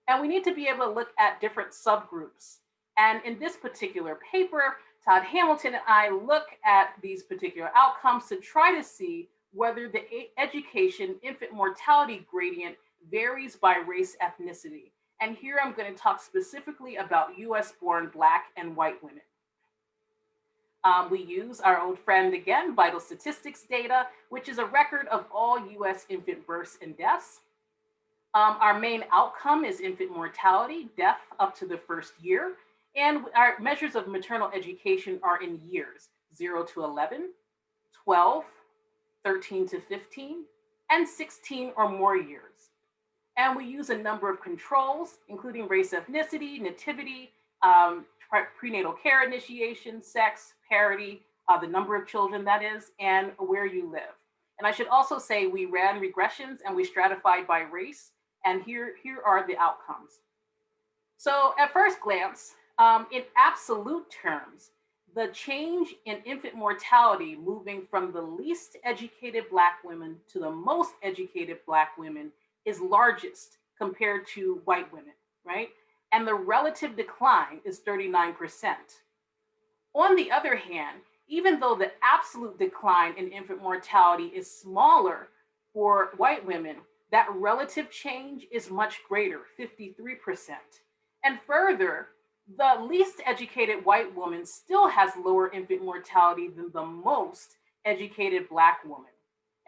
and we need to be able to look at different subgroups. And in this particular paper, Todd Hamilton and I look at these particular outcomes to try to see whether the education infant mortality gradient varies by race ethnicity. And here I'm going to talk specifically about US born Black and white women. We use our old friend again, vital statistics data, which is a record of all US infant births and deaths. Our main outcome is infant mortality, death up to the first year. And our measures of maternal education are in years, 0 to 11, 12, 13 to 15, and 16 or more years. And we use a number of controls, including race, ethnicity, nativity, prenatal care initiation, sex, parity, the number of children that is, and where you live. And I should also say we ran regressions and we stratified by race, and here are the outcomes. So at first glance, in absolute terms, the change in infant mortality moving from the least educated Black women to the most educated Black women is largest compared to white women, right? And the relative decline is 39%. On the other hand, even though the absolute decline in infant mortality is smaller for white women, that relative change is much greater, 53%. And further, the least educated white woman still has lower infant mortality than the most educated Black woman.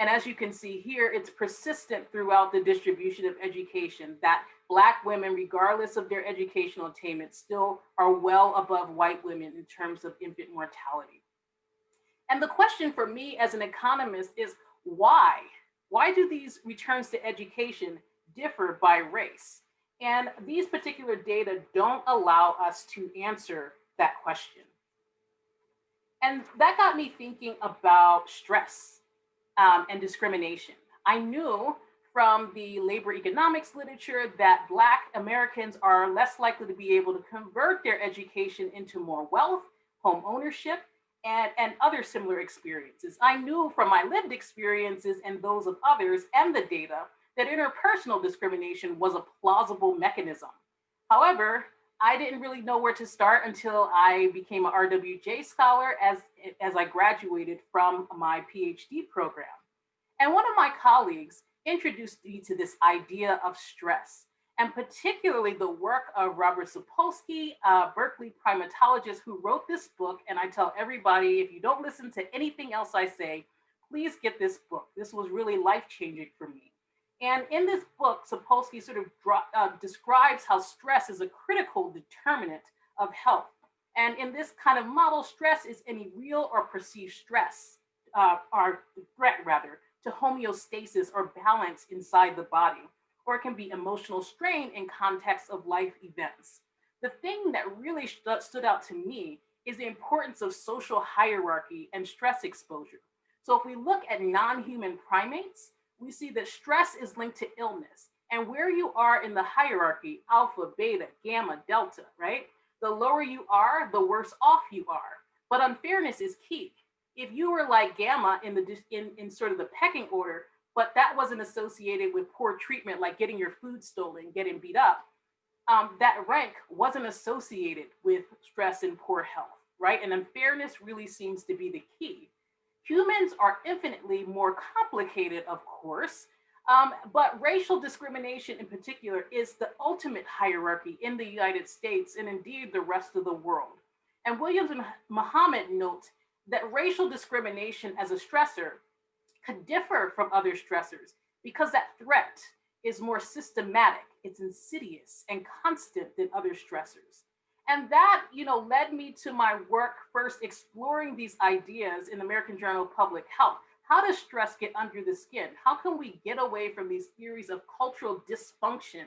And as you can see here, it's persistent throughout the distribution of education that Black women, regardless of their educational attainment, still are well above white women in terms of infant mortality. And the question for me as an economist is why? Why do these returns to education differ by race? And these particular data don't allow us to answer that question. And that got me thinking about stress and discrimination. I knew from the labor economics literature that Black Americans are less likely to be able to convert their education into more wealth, home ownership, and other similar experiences. I knew from my lived experiences and those of others and the data that interpersonal discrimination was a plausible mechanism. However, I didn't really know where to start until I became an RWJ scholar as I graduated from my PhD program. And one of my colleagues introduced me to this idea of stress, and particularly the work of Robert Sapolsky, a Berkeley primatologist who wrote this book. And I tell everybody, if you don't listen to anything else I say, please get this book. This was really life-changing for me. And in this book, Sapolsky sort of describes how stress is a critical determinant of health. And in this kind of model, stress is any real or perceived stress, or threat rather, to homeostasis or balance inside the body, or it can be emotional strain in context of life events. The thing that really stood out to me is the importance of social hierarchy and stress exposure. So if we look at non-human primates, we see that stress is linked to illness. And where you are in the hierarchy, alpha, beta, gamma, delta, right? The lower you are, the worse off you are. But unfairness is key. If you were like gamma in sort of the pecking order, but that wasn't associated with poor treatment, like getting your food stolen, getting beat up, that rank wasn't associated with stress and poor health, right? And unfairness really seems to be the key. Humans are infinitely more complicated, of course, but racial discrimination in particular is the ultimate hierarchy in the United States and indeed the rest of the world. And Williams and Muhammad note that racial discrimination as a stressor could differ from other stressors because that threat is more systematic, it's insidious and constant than other stressors. And that, led me to my work first exploring these ideas in the American Journal of Public Health. How does stress get under the skin? How can we get away from these theories of cultural dysfunction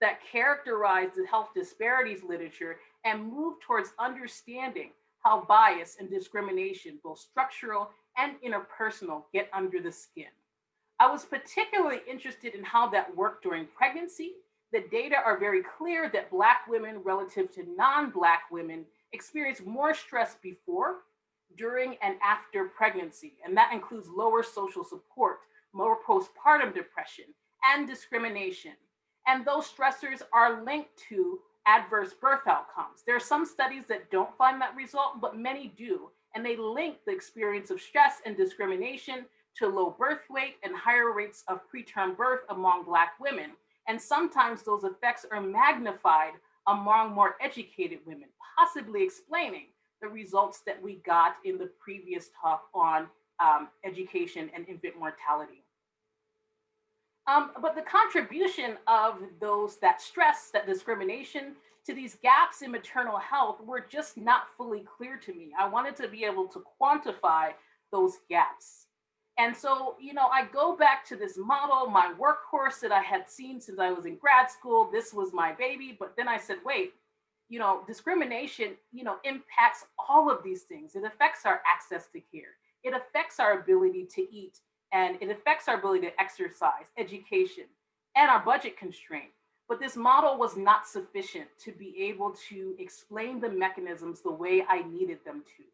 that characterize the health disparities literature and move towards understanding how bias and discrimination, both structural and interpersonal, get under the skin? I was particularly interested in how that worked during pregnancy. The data are very clear that Black women relative to non-Black women experience more stress before, during, and after pregnancy. And that includes lower social support, more postpartum depression, and discrimination. And those stressors are linked to adverse birth outcomes. There are some studies that don't find that result, but many do. And they link the experience of stress and discrimination to low birth weight and higher rates of preterm birth among Black women. And sometimes those effects are magnified among more educated women, possibly explaining the results that we got in the previous talk on education and infant mortality. But the contribution of that stress, that discrimination, to these gaps in maternal health were just not fully clear to me. I wanted to be able to quantify those gaps. And so, I go back to this model, my workhorse that I had seen since I was in grad school. This was my baby. But then I said, wait, discrimination, impacts all of these things. It affects our access to care. It affects our ability to eat, and it affects our ability to exercise, education, and our budget constraint. But this model was not sufficient to be able to explain the mechanisms the way I needed them to.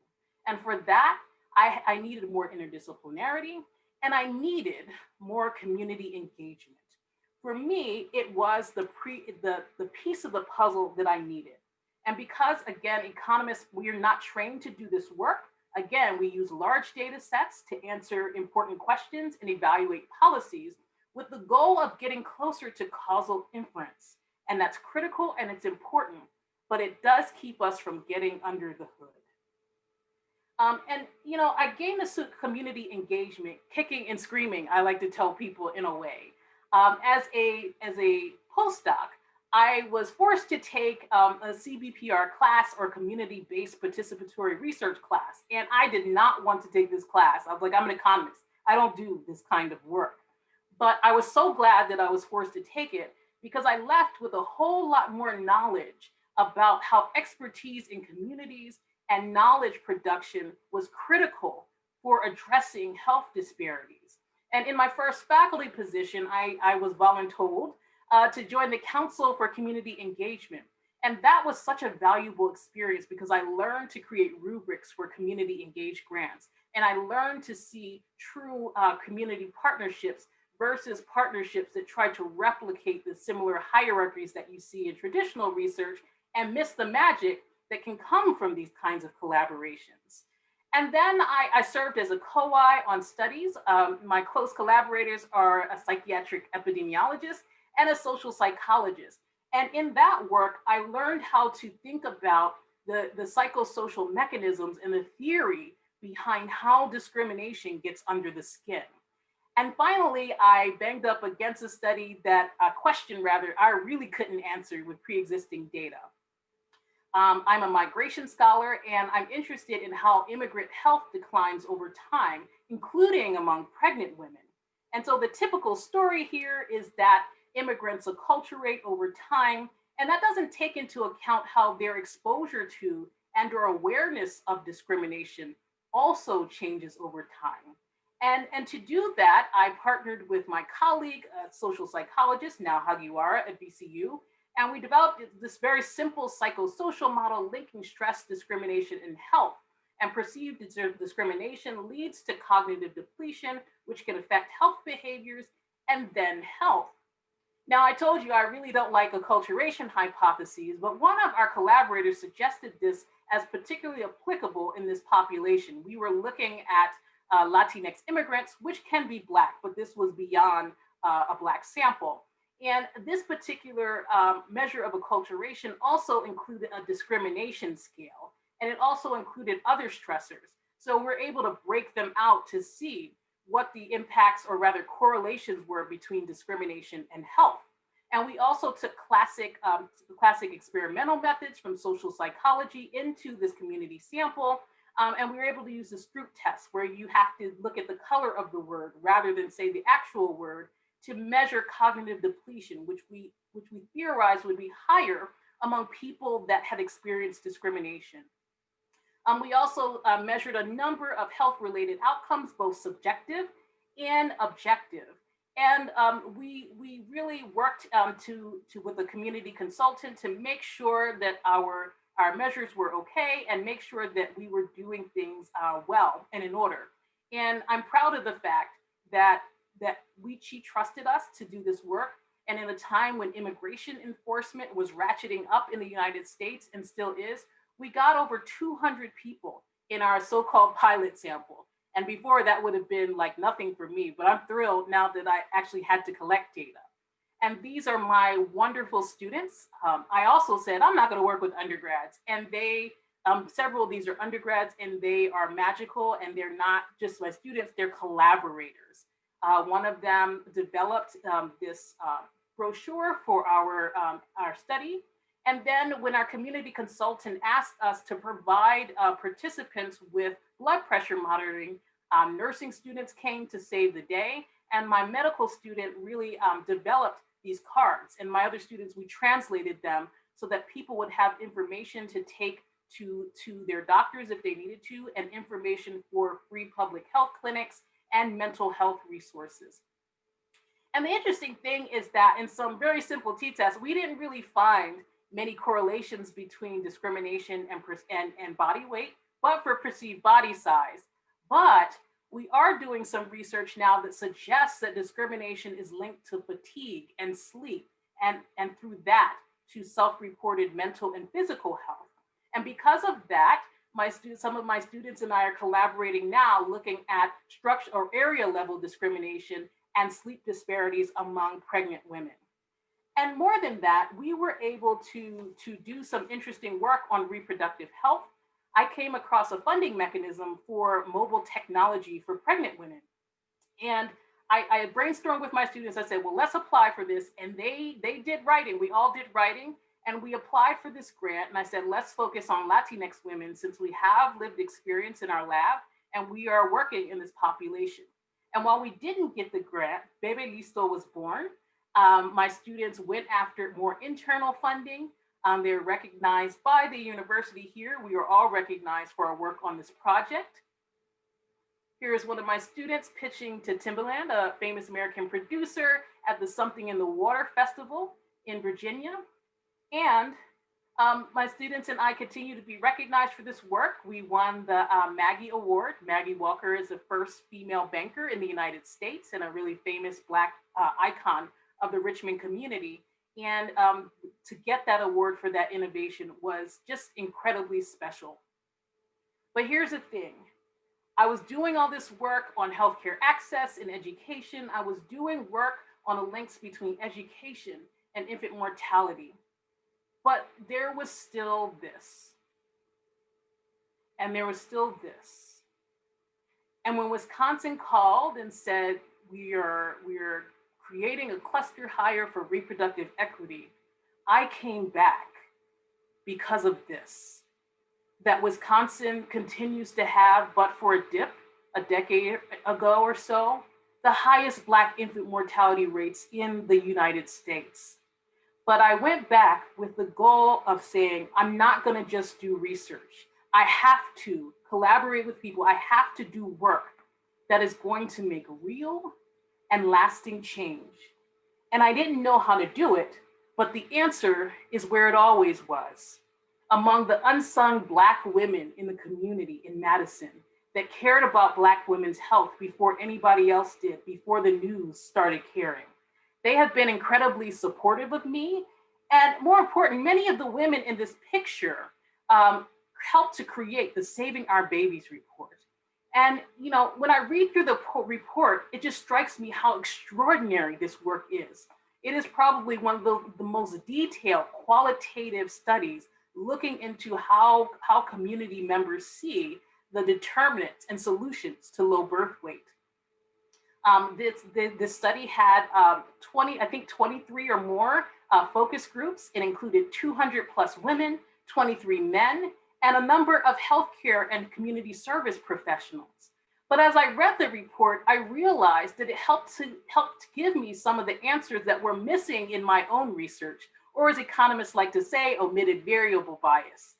And for that, I needed more interdisciplinarity, and I needed more community engagement. For me, it was the piece of the puzzle that I needed. And because, again, economists, we are not trained to do this work. Again, we use large data sets to answer important questions and evaluate policies with the goal of getting closer to causal inference. And that's critical and it's important, but it does keep us from getting under the hood. I gained this community engagement, kicking and screaming, I like to tell people in a way. As a postdoc, I was forced to take a CBPR class, or community-based participatory research class. And I did not want to take this class. I was like, I'm an economist. I don't do this kind of work. But I was so glad that I was forced to take it, because I left with a whole lot more knowledge about how expertise in communities and knowledge production was critical for addressing health disparities. And in my first faculty position, I was voluntold to join the Council for Community Engagement. And that was such a valuable experience, because I learned to create rubrics for community engaged grants. And I learned to see true community partnerships versus partnerships that try to replicate the similar hierarchies that you see in traditional research and miss the magic that can come from these kinds of collaborations. And then I served as a co-I on studies. My close collaborators are a psychiatric epidemiologist and a social psychologist. And in that work, I learned how to think about the psychosocial mechanisms and the theory behind how discrimination gets under the skin. And finally, I banged up against a study that, a question rather, I really couldn't answer with pre-existing data. I'm a migration scholar, and I'm interested in how immigrant health declines over time, including among pregnant women. And so the typical story here is that immigrants acculturate over time, and that doesn't take into account how their exposure to and/or awareness of discrimination also changes over time. And to do that, I partnered with my colleague, a social psychologist, now Hagiwara at VCU, and we developed this very simple psychosocial model linking stress, discrimination, and health. And perceived discrimination leads to cognitive depletion, which can affect health behaviors and then health. Now, I told you I really don't like acculturation hypotheses, but one of our collaborators suggested this as particularly applicable in this population. We were looking at Latinx immigrants, which can be Black, but this was beyond a Black sample. And this particular measure of acculturation also included a discrimination scale, and it also included other stressors. So we're able to break them out to see what the impacts, or rather correlations, were between discrimination and health. And we also took classic experimental methods from social psychology into this community sample. And we were able to use the Stroop test, where you have to look at the color of the word rather than say the actual word, to measure cognitive depletion, which we theorized would be higher among people that had experienced discrimination. We also measured a number of health-related outcomes, both subjective and objective. And we really worked with a community consultant to make sure that our our measures were okay, and make sure that we were doing things well and in order. And I'm proud of the fact that she trusted us to do this work. And in a time when immigration enforcement was ratcheting up in the United States and still is, we got over 200 people in our so-called pilot sample. And before that would have been like nothing for me, but I'm thrilled now that I actually had to collect data. And these are my wonderful students. I also said, I'm not gonna work with undergrads. And they, several of these are undergrads and they are magical, and they're not just my students, they're collaborators. One of them developed this brochure for our study. And then when our community consultant asked us to provide participants with blood pressure monitoring, nursing students came to save the day. And my medical student really developed these cards. And my other students, we translated them so that people would have information to take to their doctors if they needed to, and information for free public health clinics and mental health resources. And the interesting thing is that in some very simple t-tests, we didn't really find many correlations between discrimination and body weight, but for perceived body size. But we are doing some research now that suggests that discrimination is linked to fatigue and sleep, and through that to self-reported mental and physical health. And because of that, some of my students and I are collaborating now looking at structure or area level discrimination and sleep disparities among pregnant women. And more than that, we were able to do some interesting work on reproductive health. I came across a funding mechanism for mobile technology for pregnant women. And I brainstormed with my students. I said, well, let's apply for this. And they did writing. We all did writing. And we applied for this grant. And I said, let's focus on Latinx women since we have lived experience in our lab and we are working in this population. And while we didn't get the grant, Bebe Listo was born. My students went after more internal funding. They're recognized by the university here. We are all recognized for our work on this project. Here is one of my students pitching to Timbaland, a famous American producer, at the Something in the Water Festival in Virginia. And my students and I continue to be recognized for this work. We won the Maggie Award. Maggie Walker is the first female banker in the United States and a really famous Black icon of the Richmond community. And to get that award for that innovation was just incredibly special. But here's the thing. I was doing all this work on healthcare access and education. I was doing work on the links between education and infant mortality. But there was still this. And there was still this. And when Wisconsin called and said, we are creating a cluster hire for reproductive equity, I came back because of this. That Wisconsin continues to have, but for a dip a decade ago or so, the highest Black infant mortality rates in the United States. But I went back with the goal of saying, I'm not gonna just do research. I have to collaborate with people. I have to do work that is going to make real and lasting change. And I didn't know how to do it, but the answer is where it always was. Among the unsung Black women in the community in Madison that cared about Black women's health before anybody else did, before the news started caring. They have been incredibly supportive of me. And more important, many of the women in this picture helped to create the Saving Our Babies report. And when I read through the report, it just strikes me how extraordinary this work is. It is probably one of the most detailed qualitative studies looking into how community members see the determinants and solutions to low birth weight. This study had 23 or more focus groups. It included 200 plus women, 23 men, and a number of healthcare and community service professionals. But as I read the report, I realized that it helped give me some of the answers that were missing in my own research, or as economists like to say, omitted variable bias.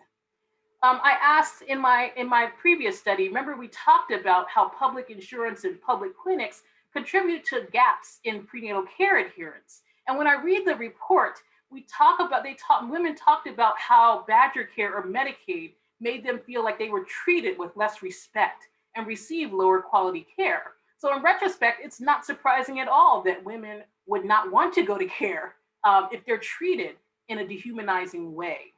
I asked in my previous study, remember we talked about how public insurance and public clinics contribute to gaps in prenatal care adherence. And when I read the report, women talked about how Badger Care or Medicaid made them feel like they were treated with less respect and received lower quality care. So in retrospect, it's not surprising at all that women would not want to go to care if they're treated in a dehumanizing way.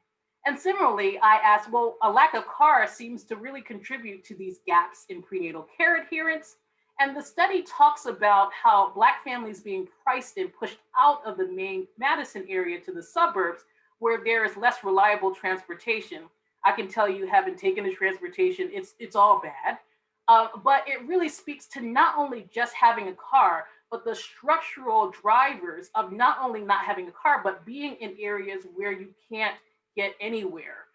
And similarly, I asked, well, a lack of CAR seems to really contribute to these gaps in prenatal care adherence. And the study talks about how Black families being priced and pushed out of the main Madison area to the suburbs where there is less reliable transportation. I can tell you, having taken the transportation, it's all bad. But it really speaks to not only just having a car, but the structural drivers of not only not having a car, but being in areas where you can't get anywhere,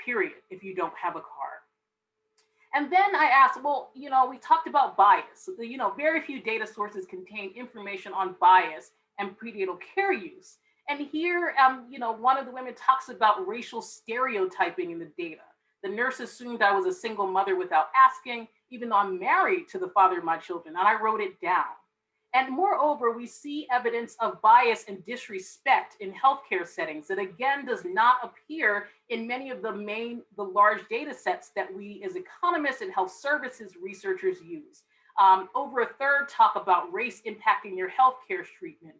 period, if you don't have a car. And then I asked, well, we talked about bias. Very few data sources contain information on bias and prenatal care use. And here, one of the women talks about racial stereotyping in the data. The nurse assumed I was a single mother without asking, even though I'm married to the father of my children, and I wrote it down. And moreover, we see evidence of bias and disrespect in healthcare settings that again does not appear in many of the large data sets that we as economists and health services researchers use. Over a third talk about race impacting your healthcare treatment,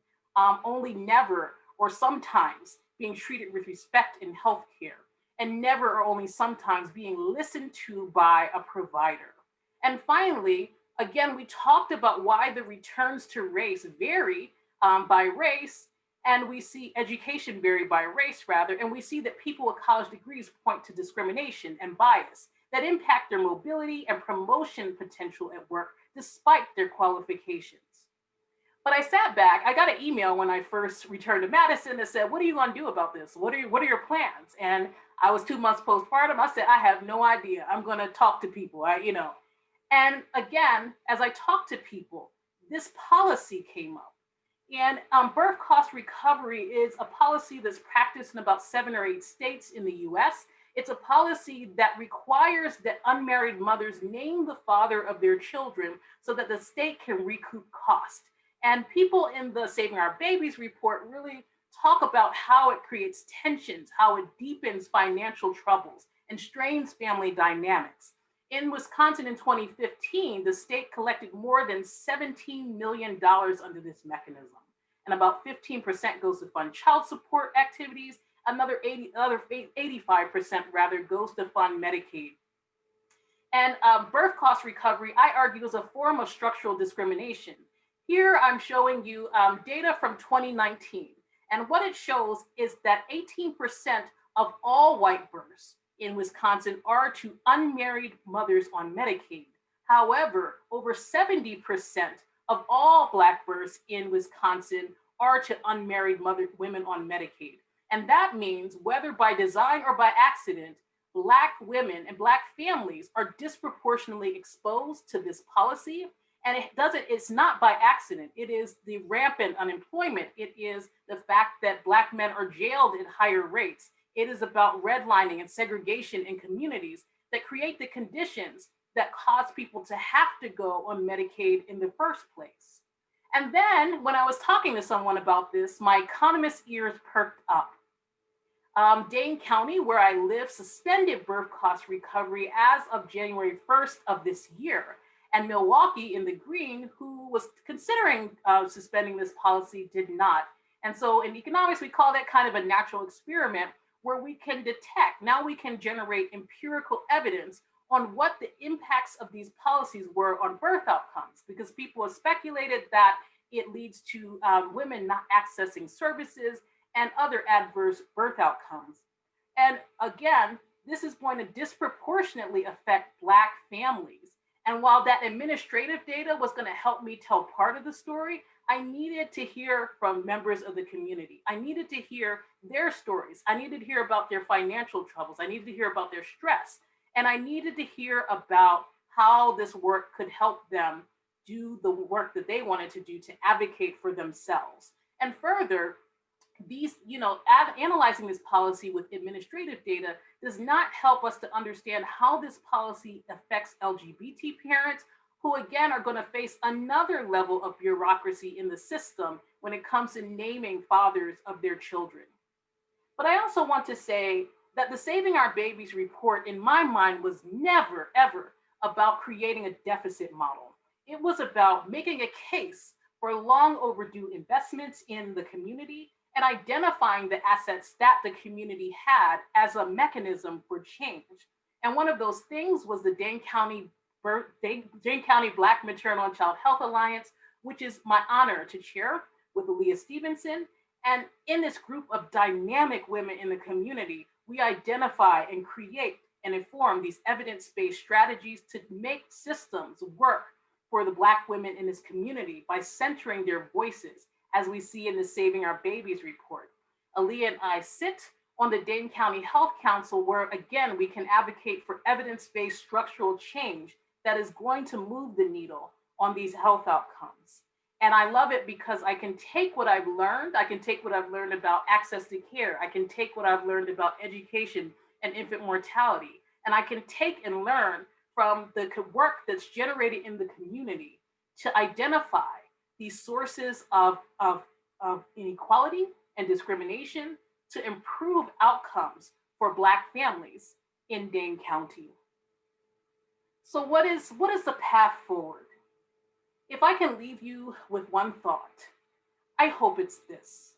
only never or sometimes being treated with respect in healthcare, and never or only sometimes being listened to by a provider. And finally, again, we talked about why the returns to race vary by race, and we see education vary by race rather, and we see that people with college degrees point to discrimination and bias that impact their mobility and promotion potential at work despite their qualifications. But I sat back, I got an email when I first returned to Madison that said, what are you gonna do about this? What are your plans? And I was 2 months postpartum. I said, I have no idea. I'm gonna talk to people, And again, as I talked to people, this policy came up. And birth cost recovery is a policy that's practiced in about 7 or 8 states in the US. It's a policy that requires that unmarried mothers name the father of their children so that the state can recoup cost. And people in the Saving Our Babies report really talk about how it creates tensions, how it deepens financial troubles and strains family dynamics. In Wisconsin in 2015, the state collected more than $17 million under this mechanism. And about 15% goes to fund child support activities. Another 85% rather goes to fund Medicaid. And birth cost recovery, I argue, is a form of structural discrimination. Here I'm showing you data from 2019. And what it shows is that 18% of all white births in Wisconsin are to unmarried mothers on Medicaid. However, over 70% of all Black births in Wisconsin are to unmarried women on Medicaid. And that means whether by design or by accident, Black women and Black families are disproportionately exposed to this policy. And it's not by accident. It is the rampant unemployment. It is the fact that Black men are jailed at higher rates. It is about redlining and segregation in communities that create the conditions that cause people to have to go on Medicaid in the first place. And then when I was talking to someone about this, my economist ears perked up. Dane County, where I live, suspended birth cost recovery as of January 1st of this year. And Milwaukee in the green, who was considering suspending this policy, did not. And so in economics, we call that kind of a natural experiment where we can detect, now we can generate empirical evidence on what the impacts of these policies were on birth outcomes, because people have speculated that it leads to women not accessing services and other adverse birth outcomes. And again, this is going to disproportionately affect Black families. And while that administrative data was going to help me tell part of the story, I needed to hear from members of the community. I needed to hear their stories. I needed to hear about their financial troubles. I needed to hear about their stress. And I needed to hear about how this work could help them do the work that they wanted to do to advocate for themselves. And further, analyzing this policy with administrative data does not help us to understand how this policy affects LGBT parents, who again are going to face another level of bureaucracy in the system when it comes to naming fathers of their children. But I also want to say that the Saving Our Babies report, in my mind, was never, ever about creating a deficit model. It was about making a case for long overdue investments in the community and identifying the assets that the community had as a mechanism for change. And one of those things was the Dane County Black Maternal and Child Health Alliance, which is my honor to chair with Aaliyah Stevenson. And in this group of dynamic women in the community, we identify and create and inform these evidence-based strategies to make systems work for the Black women in this community by centering their voices, as we see in the Saving Our Babies report. Aaliyah and I sit on the Dane County Health Council, where again, we can advocate for evidence-based structural change that is going to move the needle on these health outcomes. And I love it because I can take what I've learned. I can take what I've learned about access to care. I can take what I've learned about education and infant mortality. And I can take and learn from the work that's generated in the community to identify these sources of inequality and discrimination to improve outcomes for Black families in Dane County. So what is the path forward? If I can leave you with one thought, I hope it's this: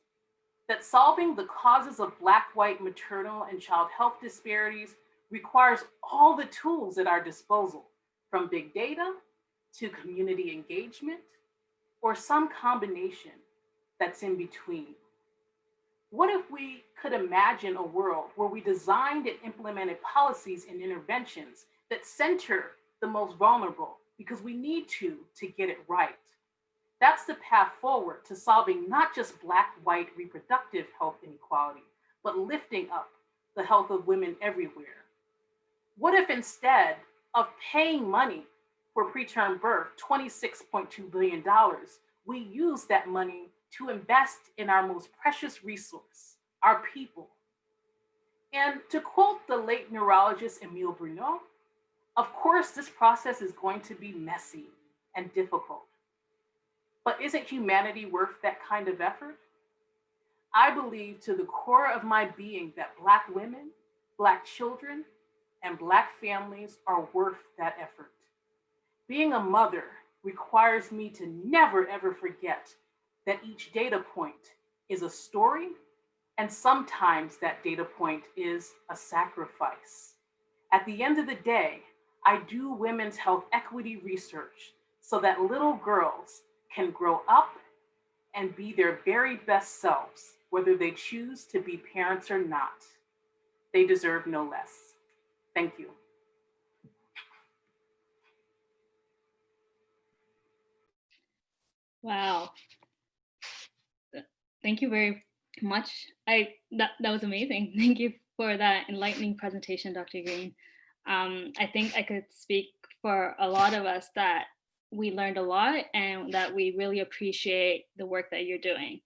that solving the causes of Black-white maternal and child health disparities requires all the tools at our disposal, from big data to community engagement, or some combination that's in between. What if we could imagine a world where we designed and implemented policies and interventions that center the most vulnerable, because we need to get it right? That's the path forward to solving not just Black-white reproductive health inequality, but lifting up the health of women everywhere. What if instead of paying money for preterm birth, $26.2 billion, we use that money to invest in our most precious resource, our people? And to quote the late neurologist Emile Bruno, of course, this process is going to be messy and difficult, but isn't humanity worth that kind of effort? I believe to the core of my being that Black women, Black children, and Black families are worth that effort. Being a mother requires me to never, ever forget that each data point is a story, and sometimes that data point is a sacrifice. At the end of the day, I do women's health equity research so that little girls can grow up and be their very best selves, whether they choose to be parents or not. They deserve no less. Thank you. Wow. Thank you very much. That was amazing. Thank you for that enlightening presentation, Dr. Green. I think I could speak for a lot of us that we learned a lot and that we really appreciate the work that you're doing.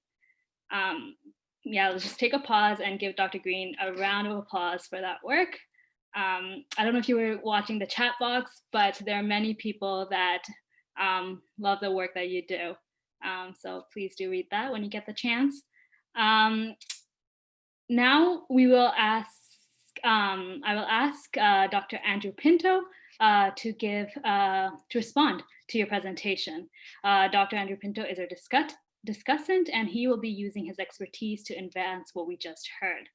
Yeah, let's just take a pause and give Dr. Green a round of applause for that work. I don't know if you were watching the chat box, but there are many people that love the work that you do. So please do read that when you get the chance. Now we will ask, I will ask Dr. Andrew Pinto to respond to your presentation. Dr. Andrew Pinto is our discussant, and he will be using his expertise to advance what we just heard.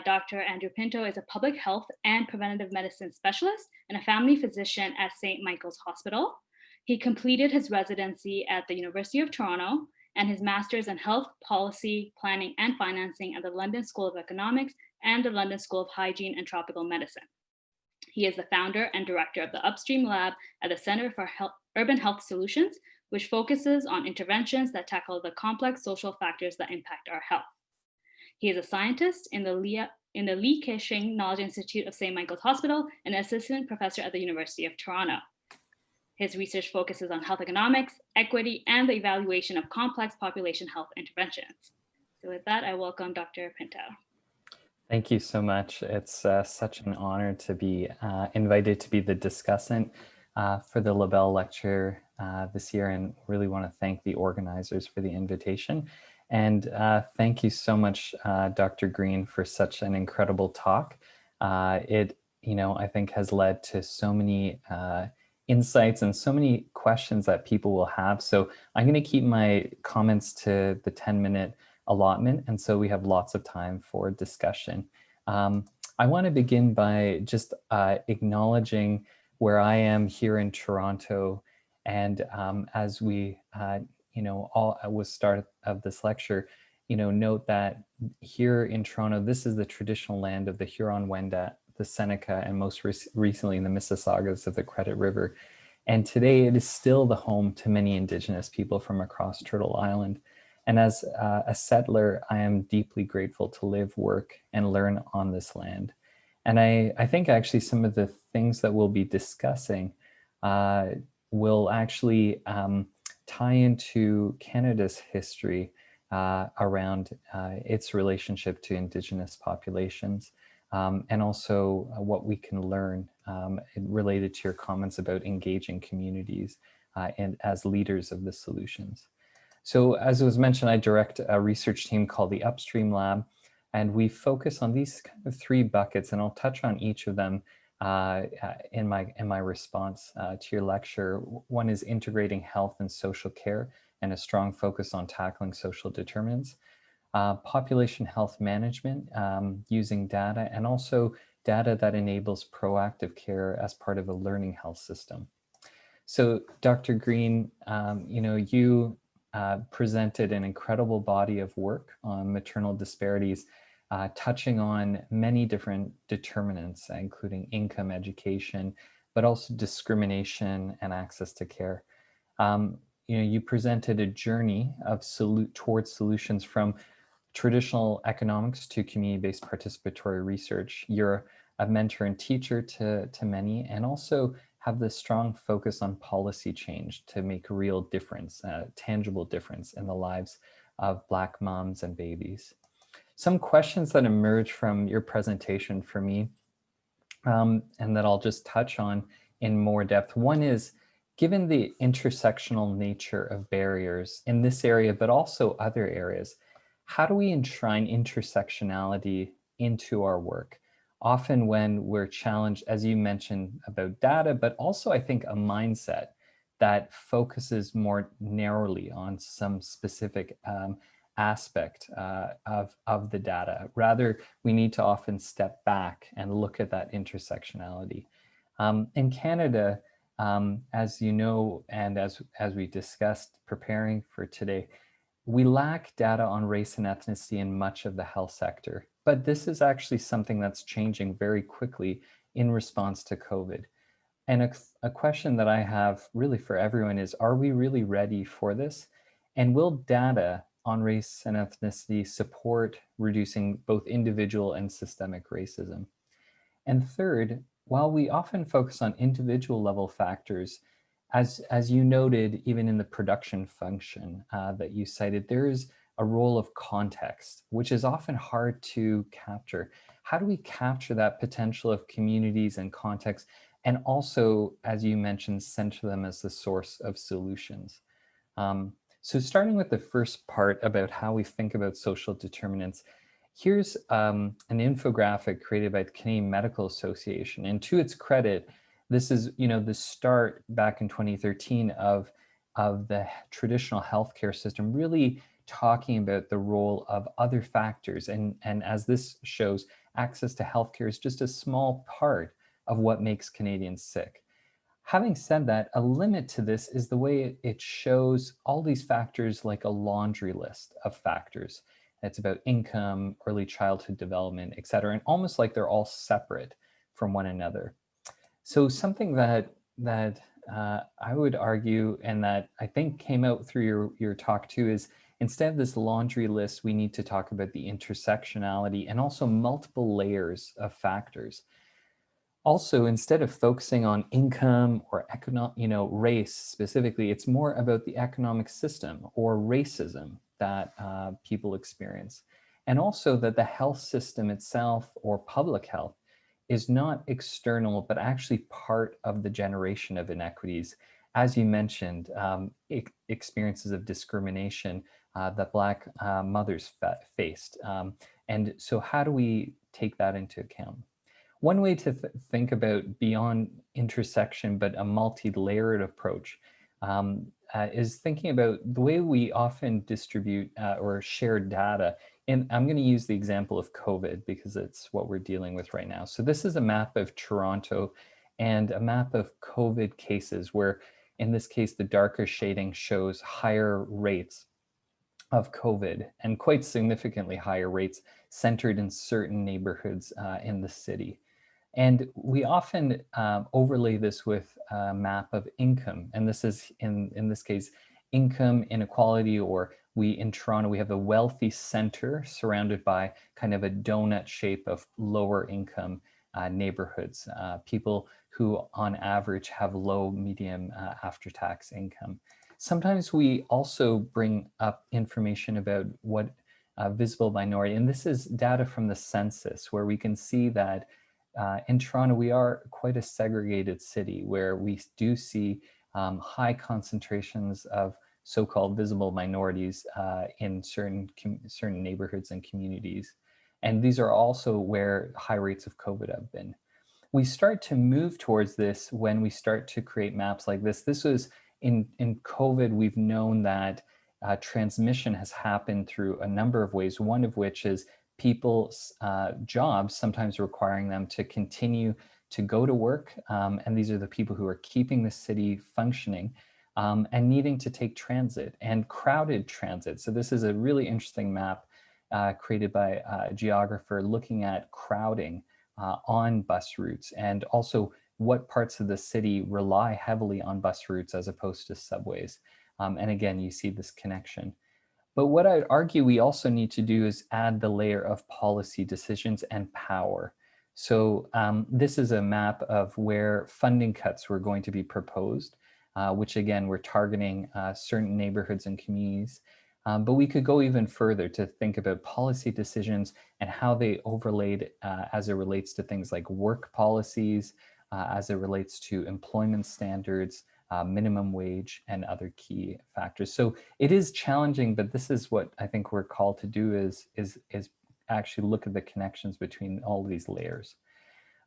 Dr. Andrew Pinto is a public health and preventative medicine specialist and a family physician at St. Michael's Hospital. He completed his residency at the University of Toronto and his master's in health policy, planning, and financing at the London School of Economics and the London School of Hygiene and Tropical Medicine. He is the founder and director of the Upstream Lab at the Center for Urban Health Solutions, which focuses on interventions that tackle the complex social factors that impact our health. He is a scientist in the Li Ka-shing Knowledge Institute of St. Michael's Hospital and assistant professor at the University of Toronto. His research focuses on health economics, equity, and the evaluation of complex population health interventions. So with that, I welcome Dr. Pinto. Thank you so much. It's such an honor to be invited to be the discussant for the Labelle lecture this year, and really want to thank the organizers for the invitation. And thank you so much, Dr. Green, for such an incredible talk. It, I think has led to so many insights and so many questions that people will have. So I'm going to keep my comments to the 10-minute allotment. And so we have lots of time for discussion. I want to begin by just acknowledging where I am here in Toronto. And as we, all at the start of this lecture, note that here in Toronto, this is the traditional land of the Huron-Wendat, the Seneca, and most recently the Mississaugas of the Credit River. And today it is still the home to many Indigenous people from across Turtle Island. And as a settler, I am deeply grateful to live, work, and learn on this land. And I think actually some of the things that we'll be discussing will actually tie into Canada's history around its relationship to Indigenous populations, and also what we can learn related to your comments about engaging communities and as leaders of the solutions. So as was mentioned, I direct a research team called the Upstream Lab, and we focus on these kind of 3 buckets, and I'll touch on each of them in my response to your lecture. One is integrating health and social care and a strong focus on tackling social determinants. Population health management using data, and also data that enables proactive care as part of a learning health system. So Dr. Green, you presented an incredible body of work on maternal disparities, touching on many different determinants, including income, education, but also discrimination and access to care. You presented a journey of towards solutions from traditional economics to community-based participatory research. You're a mentor and teacher to many, and also have this strong focus on policy change to make a real difference, tangible difference in the lives of Black moms and babies. Some questions that emerge from your presentation for me, and that I'll just touch on in more depth. One is, given the intersectional nature of barriers in this area, but also other areas, how do we enshrine intersectionality into our work? Often when we're challenged, as you mentioned, about data, but also I think a mindset that focuses more narrowly on some specific aspect of the data. Rather, we need to often step back and look at that intersectionality. In Canada, as you know, and as we discussed preparing for today, we lack data on race and ethnicity in much of the health sector, but this is actually something that's changing very quickly in response to COVID. And a question that I have really for everyone is, are we really ready for this? And will data on race and ethnicity support reducing both individual and systemic racism? And third, while we often focus on individual level factors, as you noted, even in the production function that you cited, there is a role of context, which is often hard to capture. How do we capture that potential of communities and context, and also, as you mentioned, center them as the source of solutions? So starting with the first part about how we think about social determinants, here's an infographic created by the Canadian Medical Association. And to its credit, this is, the start back in 2013 of the traditional healthcare system really talking about the role of other factors. And as this shows, access to healthcare is just a small part of what makes Canadians sick. Having said that, a limit to this is the way it shows all these factors like a laundry list of factors. It's about income, early childhood development, et cetera, and almost like they're all separate from one another. So something that I would argue, and that I think came out through your talk too, is instead of this laundry list, we need to talk about the intersectionality and also multiple layers of factors. Also, instead of focusing on income or race specifically, it's more about the economic system or racism that people experience. And also that the health system itself or public health is not external, but actually part of the generation of inequities. As you mentioned, experiences of discrimination that Black mothers faced. And so how do we take that into account? One way to think about beyond intersection, but a multi-layered approach, is thinking about the way we often distribute or share data. And I'm going to use the example of COVID because it's what we're dealing with right now. So this is a map of Toronto and a map of COVID cases where, in this case, the darker shading shows higher rates of COVID and quite significantly higher rates centered in certain neighborhoods in the city. And we often overlay this with a map of income. And this is, in this case, income inequality, or in Toronto, we have the wealthy center surrounded by kind of a donut shape of lower income neighborhoods, people who on average have low, medium after-tax income. Sometimes we also bring up information about what visible minority, and this is data from the census, where we can see that in Toronto, we are quite a segregated city where we do see high concentrations of so-called visible minorities in certain neighborhoods and communities. And these are also where high rates of COVID have been. We start to move towards this when we start to create maps like this. This was in COVID, we've known that transmission has happened through a number of ways, one of which is people's jobs sometimes requiring them to continue to go to work. And these are the people who are keeping the city functioning and needing to take transit and crowded transit. So this is a really interesting map created by a geographer looking at crowding on bus routes, and also what parts of the city rely heavily on bus routes as opposed to subways. And again, you see this connection. But what I'd argue we also need to do is add the layer of policy decisions and power. So this is a map of where funding cuts were going to be proposed, which again, we're targeting certain neighborhoods and communities. But we could go even further to think about policy decisions and how they overlaid as it relates to things like work policies, as it relates to employment standards, minimum wage, and other key factors. So it is challenging, but this is what I think we're called to do, is actually look at the connections between all of these layers.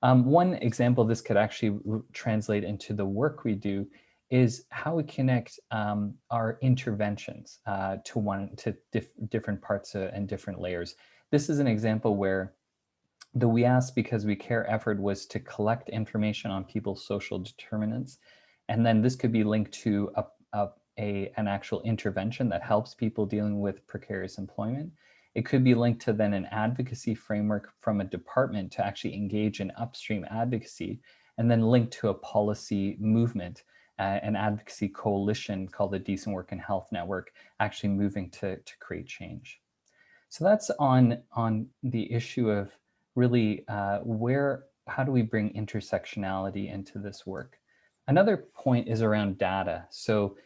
One example this could actually translate into the work we do is how we connect our interventions to different parts and different layers. This is an example where the We Ask Because We Care effort was to collect information on people's social determinants. And then this could be linked to an actual intervention that helps people dealing with precarious employment. It could be linked to then an advocacy framework from a department to actually engage in upstream advocacy, and then linked to a policy movement, an advocacy coalition called the Decent Work and Health Network, actually moving to create change. So that's on the issue of really how do we bring intersectionality into this work? Another point is around data. So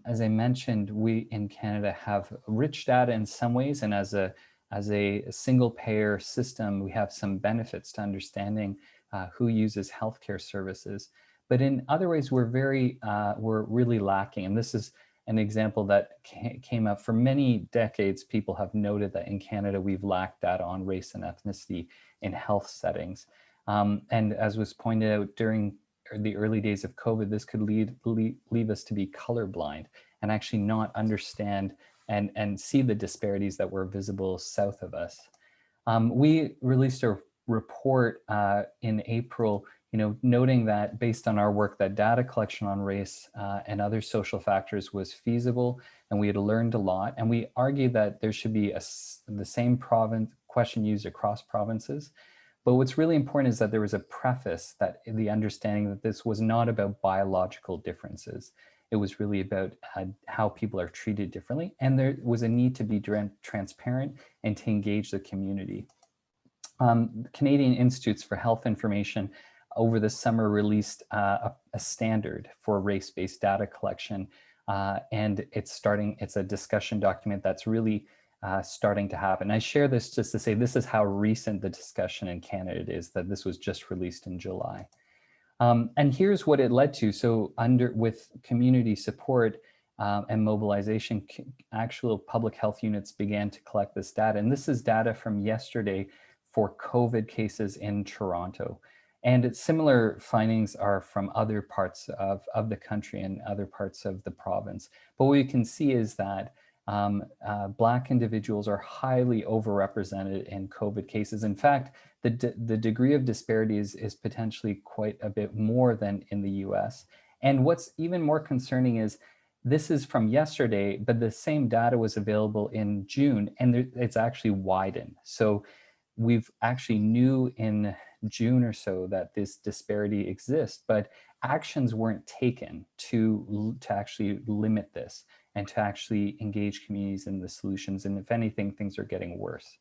as I mentioned, we in Canada have rich data in some ways, and as a single payer system, we have some benefits to understanding who uses healthcare services. But in other ways, we're really lacking. And this is an example that came up for many decades. People have noted that in Canada, we've lacked data on race and ethnicity in health settings. And as was pointed out during the early days of COVID, this could leave us to be colorblind and actually not understand and see the disparities that were visible south of us. We released a report in April, noting that based on our work, that data collection on race and other social factors was feasible, and we had learned a lot. And we argued that there should be the same question used across provinces. But what's really important is that there was a preface, that the understanding that this was not about biological differences. It was really about how people are treated differently. And there was a need to be transparent and to engage the community. Canadian Institutes for Health Information over the summer released a standard for race-based data collection. And it's a discussion document that's really starting to happen. I share this just to say this is how recent the discussion in Canada is, that this was just released in July. And here's what it led to. So with community support, and mobilization, actual public health units began to collect this data. And this is data from yesterday for COVID cases in Toronto. And similar findings are from other parts of the country and other parts of the province. But what you can see is that Black individuals are highly overrepresented in COVID cases. In fact, the degree of disparity is potentially quite a bit more than in the US. And what's even more concerning is this is from yesterday, but the same data was available in June, and it's actually widened. So we've actually knew in June or so that this disparity exists, but actions weren't taken to actually limit this and to actually engage communities in the solutions. And if anything, things are getting worse.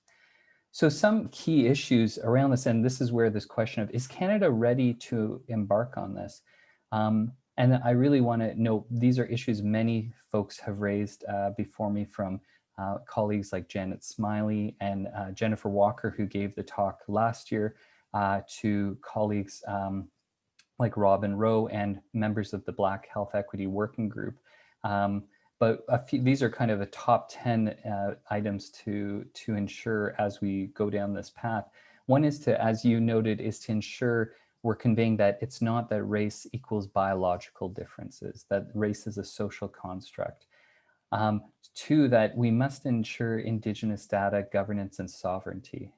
So some key issues around this, and this is where this question of, is Canada ready to embark on this? And I really want to note, these are issues many folks have raised before me, from colleagues like Janet Smiley and Jennifer Walker, who gave the talk last year, to colleagues like Robin Rowe and members of the Black Health Equity Working Group. But these are kind of the top 10 items to ensure as we go down this path. One is to, as you noted, is to ensure we're conveying that it's not that race equals biological differences, that race is a social construct. Two, that we must ensure Indigenous data governance and sovereignty.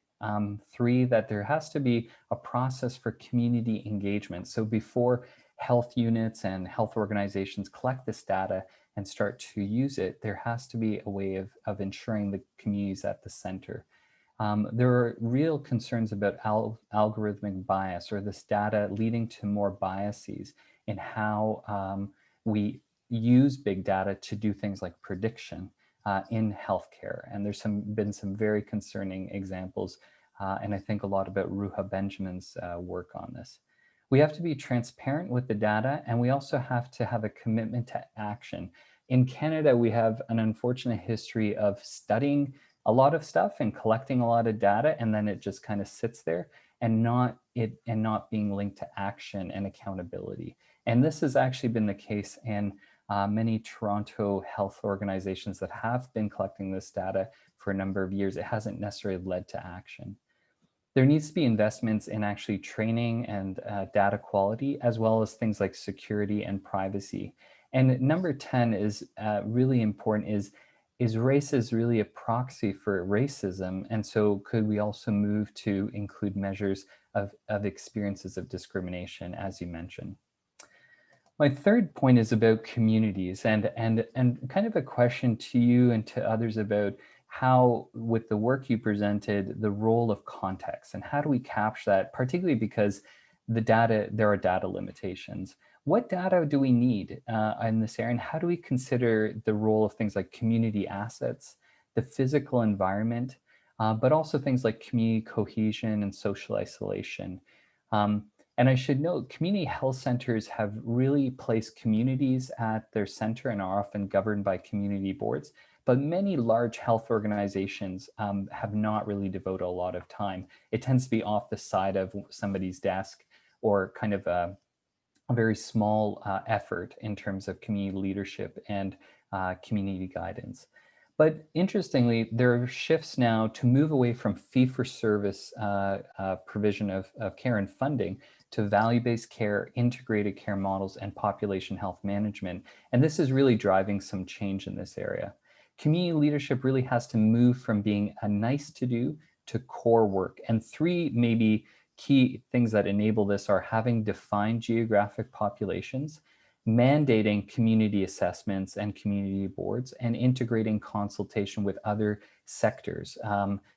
Three, that there has to be a process for community engagement. So before health units and health organizations collect this data and start to use it, there has to be a way of ensuring the communities at the center. There are real concerns about algorithmic bias, or this data leading to more biases in how we use big data to do things like prediction in healthcare. And there's been some very concerning examples, and I think a lot about Ruha Benjamin's work on this. We have to be transparent with the data, and we also have to have a commitment to action. In Canada, we have an unfortunate history of studying a lot of stuff and collecting a lot of data, and then it just kind of sits there and not being linked to action and accountability. And this has actually been the case in many Toronto health organizations that have been collecting this data for a number of years. It hasn't necessarily led to action. There needs to be investments in actually training and data quality, as well as things like security and privacy. And number 10 is really important, is race is really a proxy for racism. And so could we also move to include measures of experiences of discrimination, as you mentioned? My third point is about communities, and kind of a question to you and to others about how, with the work you presented, the role of context, and how do we capture that, particularly because there are data limitations. What data do we need in this area, and how do we consider the role of things like community assets, the physical environment, but also things like community cohesion and social isolation? And I should note, community health centers have really placed communities at their center and are often governed by community boards. But many large health organizations have not really devoted a lot of time. It tends to be off the side of somebody's desk, or kind of a very small effort in terms of community leadership and community guidance. But interestingly, there are shifts now to move away from fee-for-service provision of care and funding to value-based care, integrated care models, and population health management. And this is really driving some change in this area. Community leadership really has to move from being a nice to do to core work. And three maybe key things that enable this are having defined geographic populations, mandating community assessments and community boards, and integrating consultation with other sectors,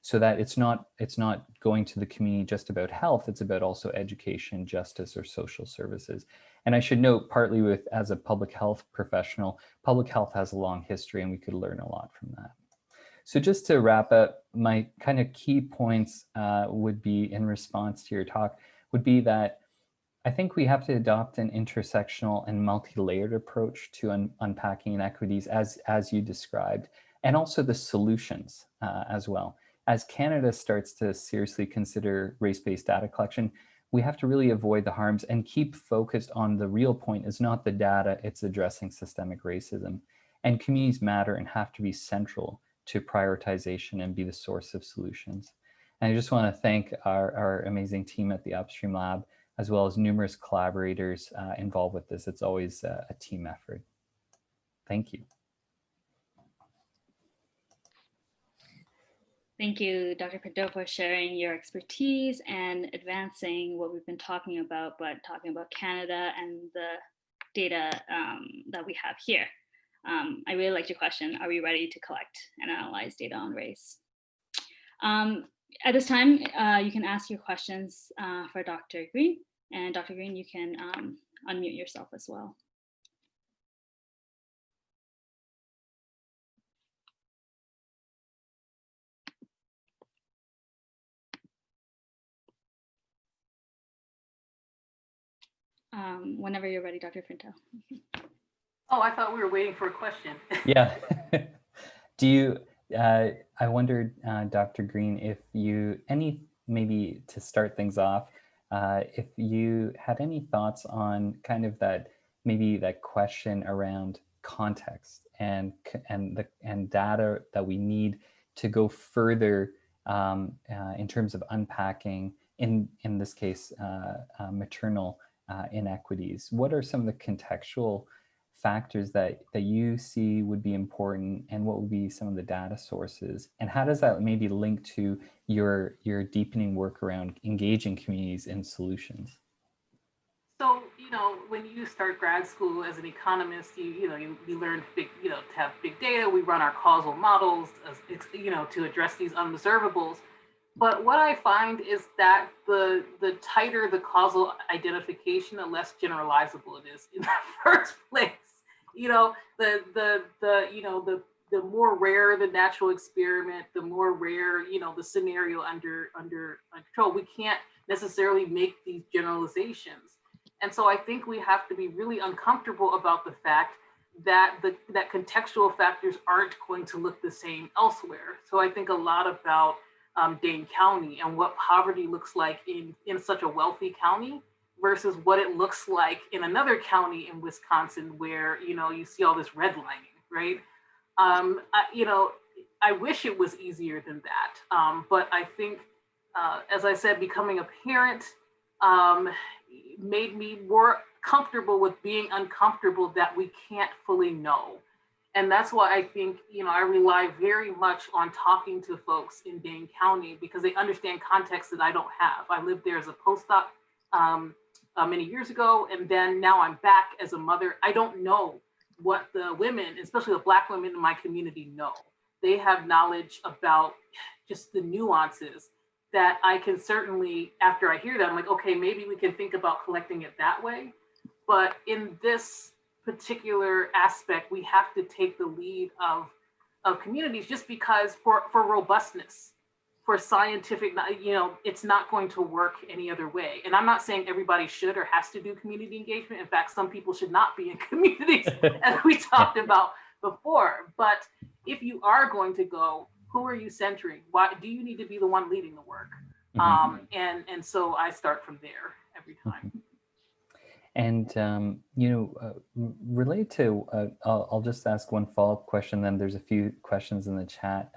so that it's not going to the community just about health, it's about also education, justice, or social services. And I should note, partly as a public health professional, public health has a long history, and we could learn a lot from that. So just to wrap up, my kind of key points would be, in response to your talk, would be that I think we have to adopt an intersectional and multi-layered approach to unpacking inequities, as you described, and also the solutions as well. As Canada starts to seriously consider race-based data collection, we have to really avoid the harms and keep focused on the real point is not the data, it's addressing systemic racism. and communities matter and have to be central to prioritization and be the source of solutions. And I just want to thank our amazing team at the Upstream Lab, as well as numerous collaborators involved with this. It's always a team effort. Thank you. Thank you, Dr. Pinto, for sharing your expertise and advancing what we've been talking about, but talking about Canada and the data that we have here. I really liked your question. Are we ready to collect and analyze data on race? At this time, you can ask your questions for Dr. Green, and Dr. Green, you can unmute yourself as well. Whenever you're ready, Dr. Pinto. Oh, I thought we were waiting for a question. Yeah. Do you, I wondered, Dr. Green, if you, maybe to start things off, if you had any thoughts on kind of maybe that question around context and data that we need to go further in terms of unpacking, in this case, maternal inequities. What are some of the contextual factors that you see would be important, and what would be some of the data sources, and how does that maybe link to your deepening work around engaging communities in solutions? So, when you start grad school as an economist, you learn to have big data. We run our causal models, to address these unobservables. But what I find is that the tighter the causal identification, the less generalizable it is in the first place. The more rare the natural experiment, the more rare, the scenario under control. We can't necessarily make these generalizations. And so I think we have to be really uncomfortable about the fact that that contextual factors aren't going to look the same elsewhere. So I think a lot about Dane County and what poverty looks like in such a wealthy county versus what it looks like in another county in Wisconsin where, you see all this redlining, right? I wish it was easier than that. But I think, as I said, becoming a parent made me more comfortable with being uncomfortable that we can't fully know. And that's why I think, I rely very much on talking to folks in Dane County because they understand context that I don't have. I lived there as a postdoc many years ago, and then now I'm back as a mother. I don't know what the women, especially the Black women in my community, know. They have knowledge about just the nuances that I can certainly, after I hear that, I'm like, okay, maybe we can think about collecting it that way. But in this particular aspect, we have to take the lead of communities just because for robustness, for scientific, it's not going to work any other way. And I'm not saying everybody should or has to do community engagement. In fact, some people should not be in communities, as we talked about before. But if you are going to go, who are you centering? Why do you need to be the one leading the work? And so I start from there every time. And, related to, I'll just ask one follow-up question, then there's a few questions in the chat.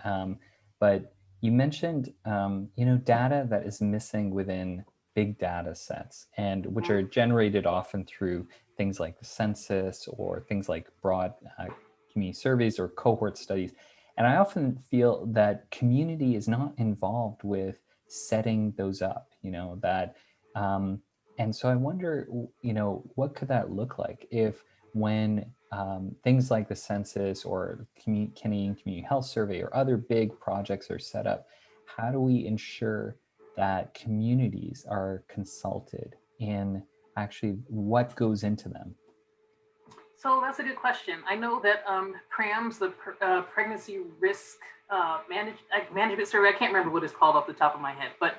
But you mentioned, data that is missing within big data sets, and which are generated often through things like the census or things like broad community surveys or cohort studies. And I often feel that community is not involved with setting those up, and so I wonder, what could that look like if when things like the census or Canadian Community Health Survey or other big projects are set up, how do we ensure that communities are consulted in actually what goes into them? So that's a good question. I know that PRAMS, the Pregnancy Risk Management Survey, I can't remember what it's called off the top of my head, but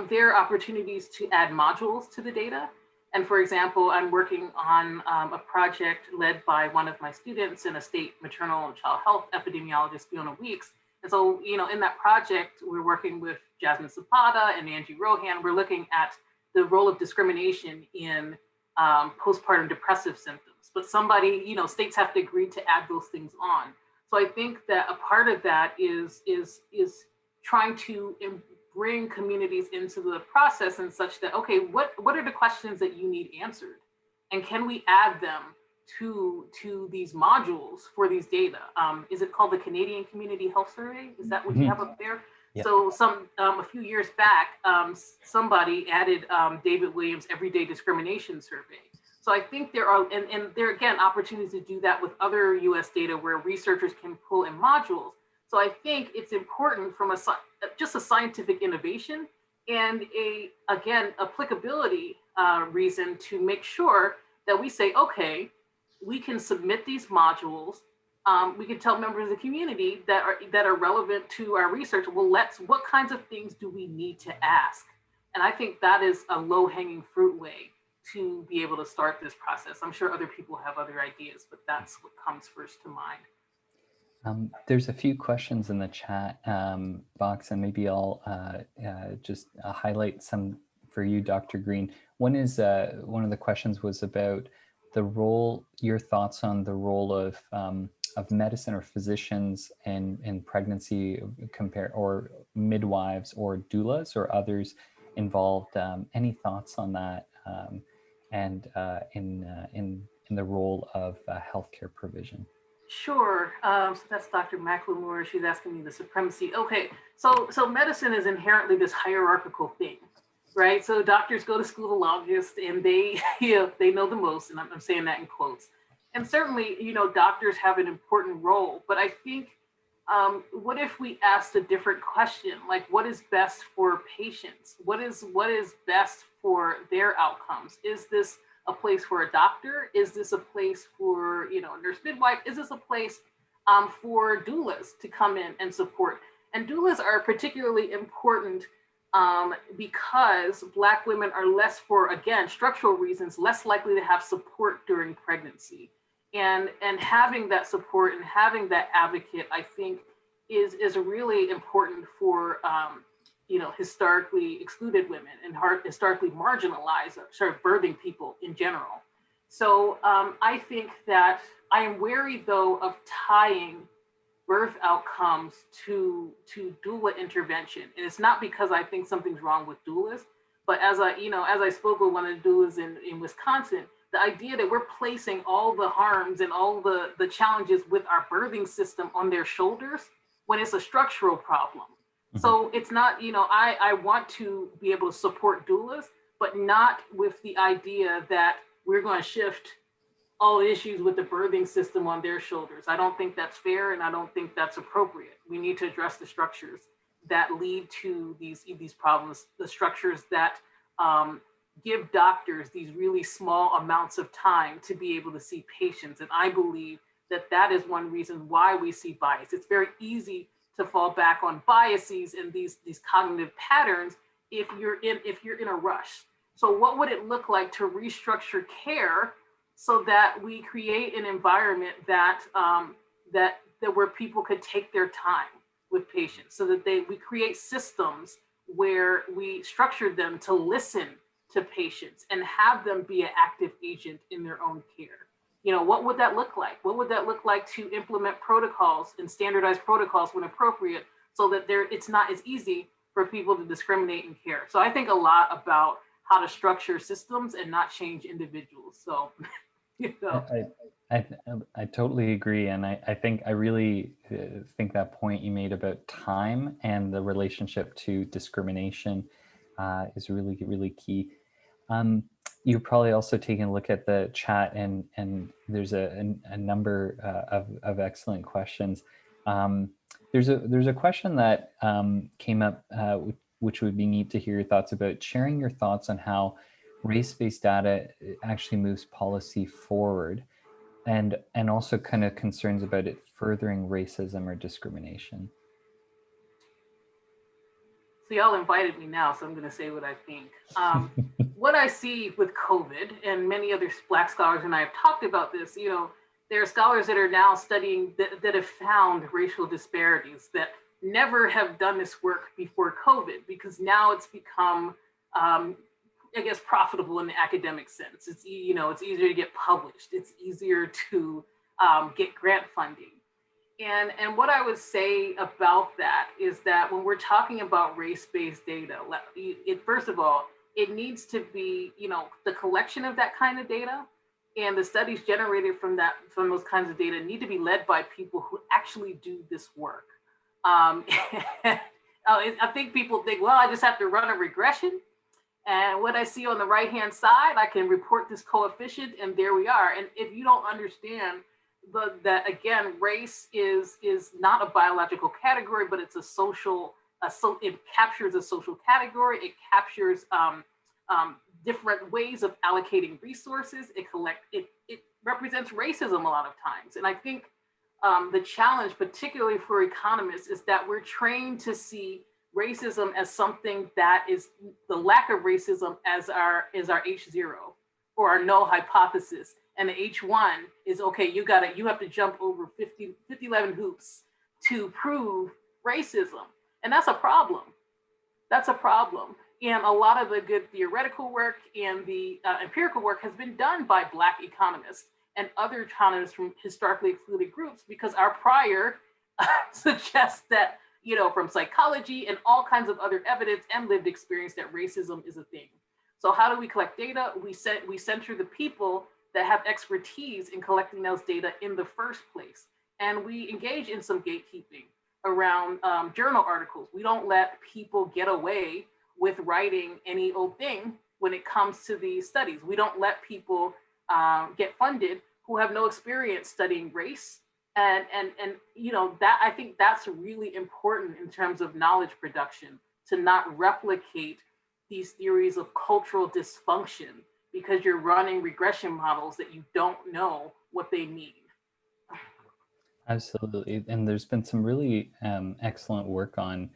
there are opportunities to add modules to the data. And for example, I'm working on a project led by one of my students and a state maternal and child health epidemiologist, Fiona Weeks. And so, in that project, we're working with Jasmine Zapata and Angie Rohan. We're looking at the role of discrimination in postpartum depressive symptoms, but somebody, you know, states have to agree to add those things on. So I think that a part of that is trying to bring communities into the process and such that, okay, what are the questions that you need answered? And can we add them to these modules for these data? Is it called the Canadian Community Health Survey? Is that what you have up there? Yeah. So a few years back, somebody added David Williams' Everyday Discrimination Survey. So I think there are, and there are again, opportunities to do that with other US data where researchers can pull in modules. So I think it's important from just a scientific innovation and again, applicability reason to make sure that we say, okay, we can submit these modules. We can tell members of the community that are relevant to our research. Well, what kinds of things do we need to ask? And I think that is a low-hanging fruit way to be able to start this process. I'm sure other people have other ideas, but that's what comes first to mind. There's a few questions in the chat box, and maybe I'll just highlight some for you, Dr. Green. One is one of the questions was about the role, your thoughts on the role of medicine or physicians in pregnancy, or midwives or doulas or others involved. Any thoughts on that, and in the role of healthcare provision? Sure. So that's Dr. McLemore. She's asking me the supremacy. Okay. So medicine is inherently this hierarchical thing, right? So doctors go to school the longest, and they they know the most, and I'm saying that in quotes. And certainly, you know, doctors have an important role, but I think what if we asked a different question, like what is best for patients? What is best for their outcomes? Is this a place for a doctor? Is this a place for, you know, a nurse midwife? Is this a place for doulas to come in and support? And doulas are particularly important because Black women are less, for, again, structural reasons, less likely to have support during pregnancy. And having that support and having that advocate, I think, is really important for you know, historically excluded women and historically marginalized, sort of birthing people in general. So I think that I am wary, though, of tying birth outcomes to doula intervention. And it's not because I think something's wrong with doulas, but as I spoke with one of the doulas in Wisconsin, the idea that we're placing all the harms and all the challenges with our birthing system on their shoulders when it's a structural problem. So it's not, you know, I want to be able to support doulas, but not with the idea that we're going to shift all issues with the birthing system on their shoulders. I don't think that's fair, and I don't think that's appropriate. We need to address the structures that lead to these problems, the structures that give doctors these really small amounts of time to be able to see patients. And I believe that is one reason why we see bias. It's very easy to fall back on biases and these cognitive patterns if you're in a rush. So what would it look like to restructure care so that we create an environment that where people could take their time with patients, so that we create systems where we structure them to listen to patients and have them be an active agent in their own care? You know, what would that look like? What would that look like to implement protocols and standardize protocols when appropriate, so that it's not as easy for people to discriminate in care? So I think a lot about how to structure systems and not change individuals. So, you know. I totally agree. And I think I really think that point you made about time and the relationship to discrimination is really, really key. You're probably also taking a look at the chat, and there's a number of excellent questions. There's a question that came up, which would be neat to hear your thoughts about, sharing your thoughts on how race-based data actually moves policy forward, and also kind of concerns about it furthering racism or discrimination. So y'all invited me now, so I'm going to say what I think. What I see with COVID, and many other Black scholars and I have talked about this, you know, there are scholars that are now studying that have found racial disparities that never have done this work before COVID, because now it's become I guess, profitable in the academic sense. It's, you know, it's easier to get published. It's easier to get grant funding. And what I would say about that is that when we're talking about race-based data, first of all, it needs to be, you know, the collection of that kind of data and the studies generated from those kinds of data need to be led by people who actually do this work. I think people think, well, I just have to run a regression. And what I see on the right-hand side, I can report this coefficient and there we are. And if you don't understand that again, race is not a biological category, but it's a social, it captures a social category. It captures different ways of allocating resources. It represents racism a lot of times. And I think the challenge, particularly for economists, is that we're trained to see racism as something that is the lack of racism as our H0 or our null hypothesis. And the H1 is, okay, you have to jump over 11 hoops to prove racism. And that's a problem. That's a problem. And a lot of the good theoretical work and the empirical work has been done by Black economists and other economists from historically excluded groups, because our prior suggests that, you know, from psychology and all kinds of other evidence and lived experience, that racism is a thing. So how do we collect data? We center the people that have expertise in collecting those data in the first place. And we engage in some gatekeeping around journal articles. We don't let people get away with writing any old thing when it comes to these studies. We don't let people get funded who have no experience studying race. And you know, that I think that's really important in terms of knowledge production, to not replicate these theories of cultural dysfunction because you're running regression models that you don't know what they mean. Absolutely. And there's been some really excellent work on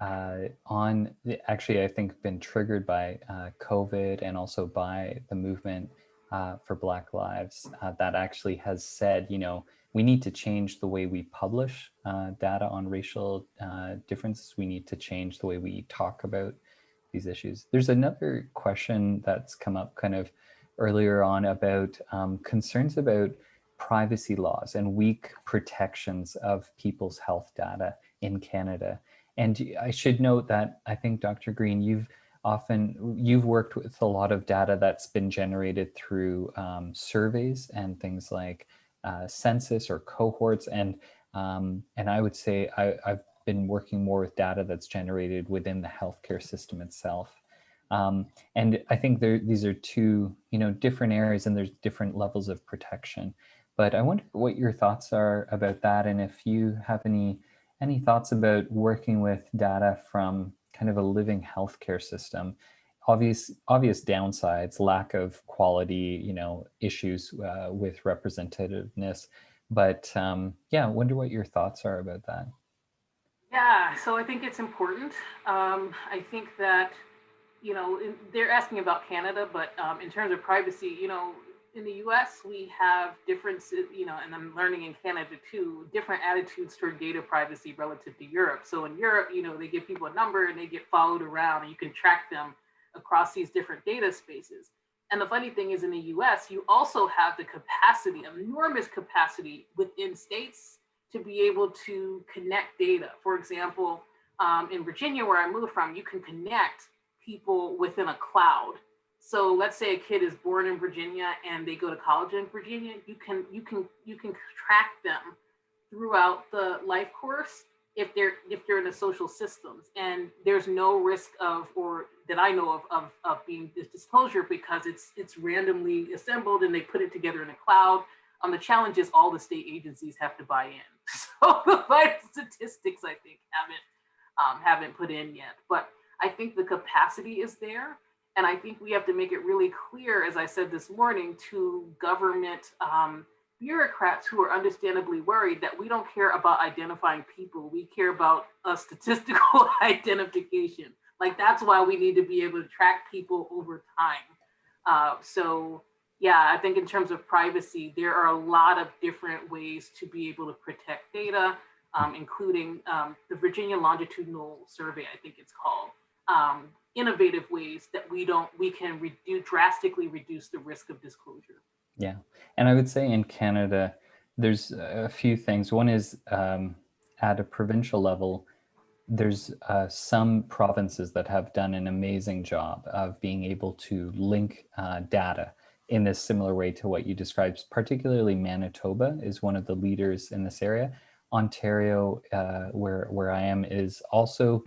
actually, I think, been triggered by COVID and also by the movement for Black Lives that actually has said, you know, we need to change the way we publish data on racial differences. We need to change the way we talk about these issues. There's another question that's come up kind of earlier on about concerns about privacy laws and weak protections of people's health data in Canada. And I should note that I think, Dr. Green, you've worked with a lot of data that's been generated through surveys and things like census or cohorts. And I would say I've been working more with data that's generated within the healthcare system itself. And I think these are two, you know, different areas, and there's different levels of protection. But I wonder what your thoughts are about that, and if you have any thoughts about working with data from kind of a living healthcare system. Obvious downsides, lack of quality, you know, issues with representativeness. But yeah, I wonder what your thoughts are about that. Yeah, so I think it's important. I think that, you know, they're asking about Canada, but in terms of privacy, you know, in the US, we have differences, you know, and I'm learning in Canada too, different attitudes toward data privacy relative to Europe. So in Europe, you know, they give people a number and they get followed around and you can track them across these different data spaces. And the funny thing is, in the US, you also have the capacity, enormous capacity within states to be able to connect data. For example, in Virginia, where I moved from, you can connect people within a cloud. So let's say a kid is born in Virginia and they go to college in Virginia, you can track them throughout the life course if they're in the social systems, and there's no risk of, or that I know of being disclosure, because it's randomly assembled and they put it together in a cloud. The challenge is all the state agencies have to buy in. So the vital statistics, I think, haven't put in yet, but I think the capacity is there. And I think we have to make it really clear, as I said this morning, to government bureaucrats who are understandably worried that we don't care about identifying people. We care about a statistical identification. Like, that's why we need to be able to track people over time. So yeah, I think in terms of privacy, there are a lot of different ways to be able to protect data, including the Virginia Longitudinal Survey, I think it's called. innovative ways that we can drastically reduce the risk of disclosure. Yeah, and I would say in Canada, there's a few things. One is at a provincial level, there's some provinces that have done an amazing job of being able to link data in this similar way to what you described. Particularly Manitoba is one of the leaders in this area. Ontario, where I am, is also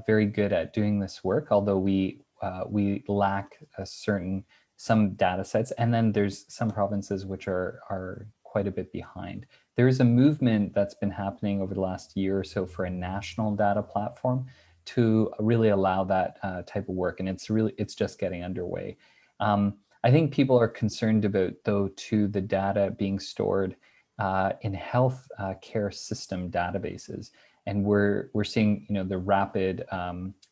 very good at doing this work, although we lack some data sets. And then there's some provinces which are quite a bit behind. There is a movement that's been happening over the last year or so for a national data platform to really allow that type of work, and it's just getting underway. I think people are concerned about, though, too, the data being stored in health care system databases, and we're seeing the rapid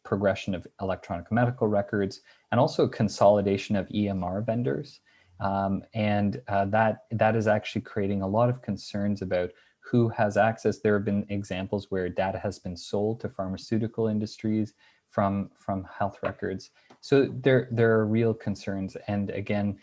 progression of electronic medical records and also consolidation of EMR vendors. And that is actually creating a lot of concerns about who has access. There have been examples where data has been sold to pharmaceutical industries from health records. So there are real concerns. And again,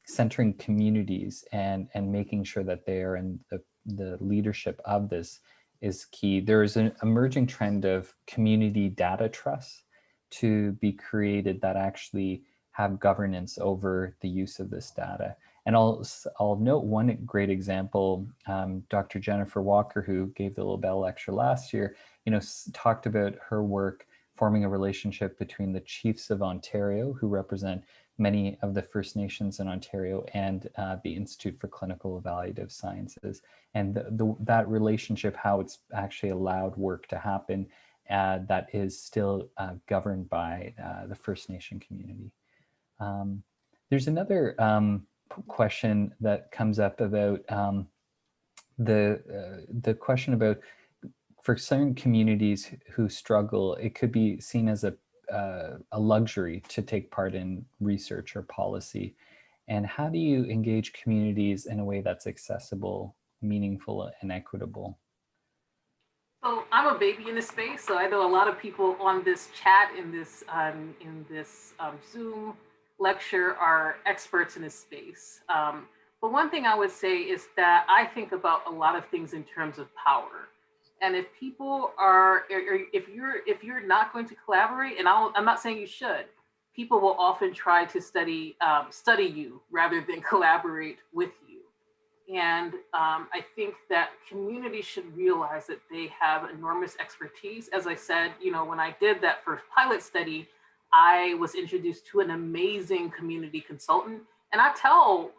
centering communities and making sure that they are in the leadership of this is key. There is an emerging trend of community data trusts to be created that actually have governance over the use of this data. And I'll note one great example. Dr. Jennifer Walker, who gave the Labelle lecture last year, talked about her work forming a relationship between the Chiefs of Ontario, who represent many of the First Nations in Ontario, and the Institute for Clinical Evaluative Sciences. And that relationship, how it's actually allowed work to happen that is still governed by the First Nation community. There's another question that comes up about the question about, for certain communities who struggle, it could be seen as a luxury to take part in research or policy. And how do you engage communities in a way that's accessible, meaningful, and equitable? So I'm a baby in this space, so I know a lot of people on this chat in this Zoom lecture are experts in this space. But one thing I would say is that I think about a lot of things in terms of power. And if people are, if you're not going to collaborate, and I'm not saying you should, people will often try to study you rather than collaborate with you. And I think that communities should realize that they have enormous expertise. As I said, when I did that first pilot study, I was introduced to an amazing community consultant. And I tell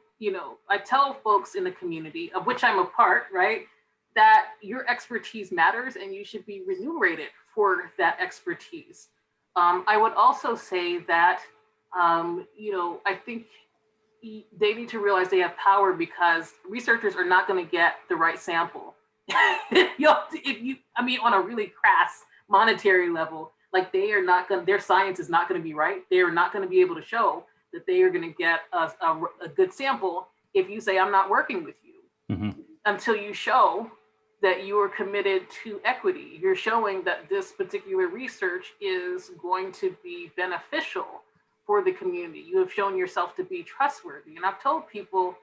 folks in the community, of which I'm a part, right, that your expertise matters and you should be remunerated for that expertise. I would also say that, I think they need to realize they have power, because researchers are not going to get the right sample. On a really crass monetary level, like their science is not going to be right. They are not going to be able to show that they are going to get a good sample if you say, I'm not working with you, until you show that you are committed to equity. You're showing that this particular research is going to be beneficial for the community. You have shown yourself to be trustworthy. And I've told people,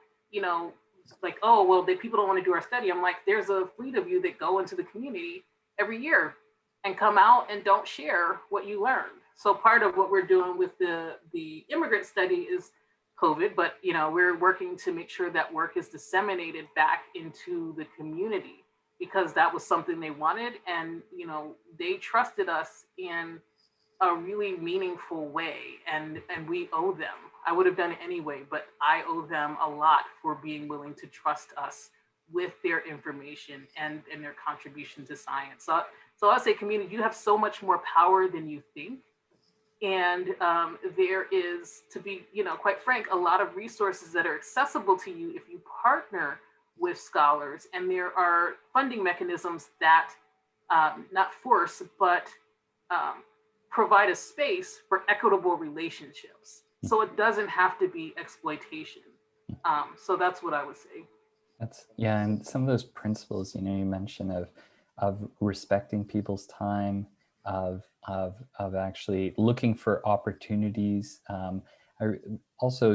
like, oh, well, people don't want to do our study. I'm like, there's a fleet of you that go into the community every year and come out and don't share what you learned. So part of what we're doing with the immigrant study is COVID, but we're working to make sure that work is disseminated back into the community, because that was something they wanted. And they trusted us in a really meaningful way, and we owe them. I would have done it anyway, but I owe them a lot for being willing to trust us with their information and their contribution to science. So I'll say, community, you have so much more power than you think. And there is, to be quite frank, a lot of resources that are accessible to you if you partner with scholars. And there are funding mechanisms that not force, but provide a space for equitable relationships. So it doesn't have to be exploitation. So that's what I would say. And some of those principles, you mentioned of respecting people's time, of of actually looking for opportunities. Also,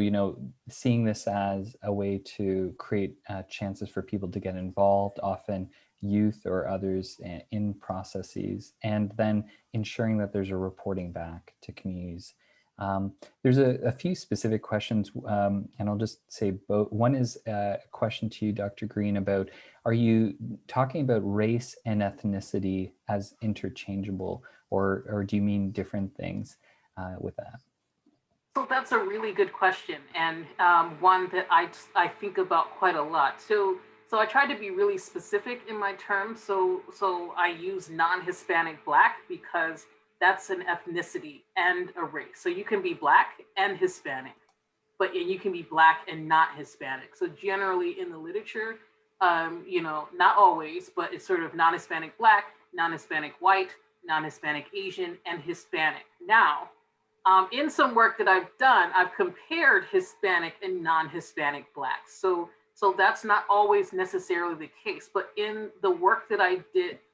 seeing this as a way to create chances for people to get involved, often youth or others in processes, and then ensuring that there's a reporting back to communities. There's a few specific questions, and I'll just say both. One is a question to you, Dr. Green, about, are you talking about race and ethnicity as interchangeable, or do you mean different things with that? So that's a really good question, and one that I think about quite a lot. So I try to be really specific in my terms. So I use non-Hispanic Black because that's an ethnicity and a race. So you can be Black and Hispanic, but you can be Black and not Hispanic. So generally in the literature, not always, but it's sort of non-Hispanic Black, non-Hispanic White, non-Hispanic Asian, and Hispanic. Now, in some work that I've done, I've compared Hispanic and non-Hispanic Blacks. So that's not always necessarily the case, but in the work that I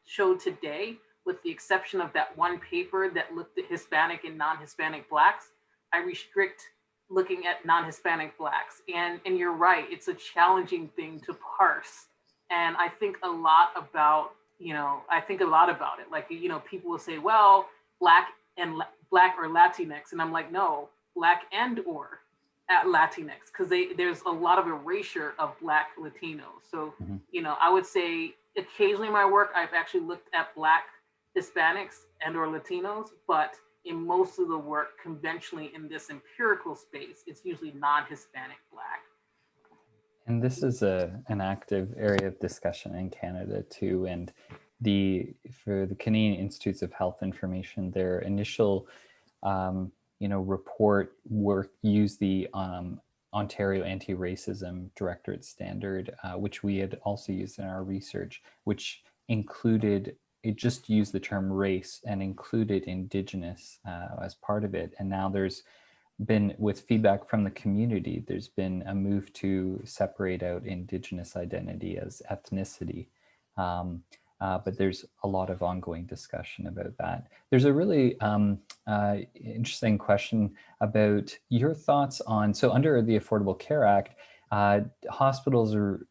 showed today, with the exception of that one paper that looked at Hispanic and non-Hispanic Blacks, I restrict looking at non-Hispanic Blacks. And you're right, it's a challenging thing to parse. And I think a lot about it. Like, people will say, well, Black or Latinx. And I'm like, no, Black and or at Latinx, because there's a lot of erasure of Black Latinos. So, I would say occasionally in my work, I've actually looked at Black Hispanics and or Latinos, but in most of the work conventionally in this empirical space, it's usually non-Hispanic Black. And this is an active area of discussion in Canada too. And for the Canadian Institutes of Health Information, their initial report used the Ontario Anti-Racism Directorate Standard, which we had also used in our research, which it just used the term race and included Indigenous as part of it. And now there's been, with feedback from the community, there's been a move to separate out Indigenous identity as ethnicity. But there's a lot of ongoing discussion about that. There's a really interesting question about your thoughts on, so under the Affordable Care Act, hospitals are,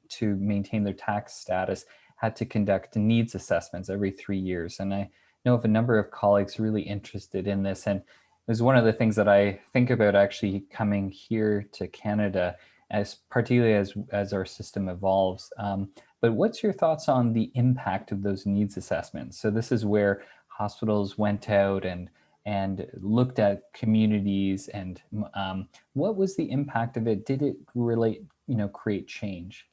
to maintain their tax status, had to conduct needs assessments every 3 years. And I know of a number of colleagues really interested in this. And it was one of the things that I think about actually coming here to Canada, particularly as our system evolves. But what's your thoughts on the impact of those needs assessments? So this is where hospitals went out and looked at communities, and what was the impact of it? Did it really, create change?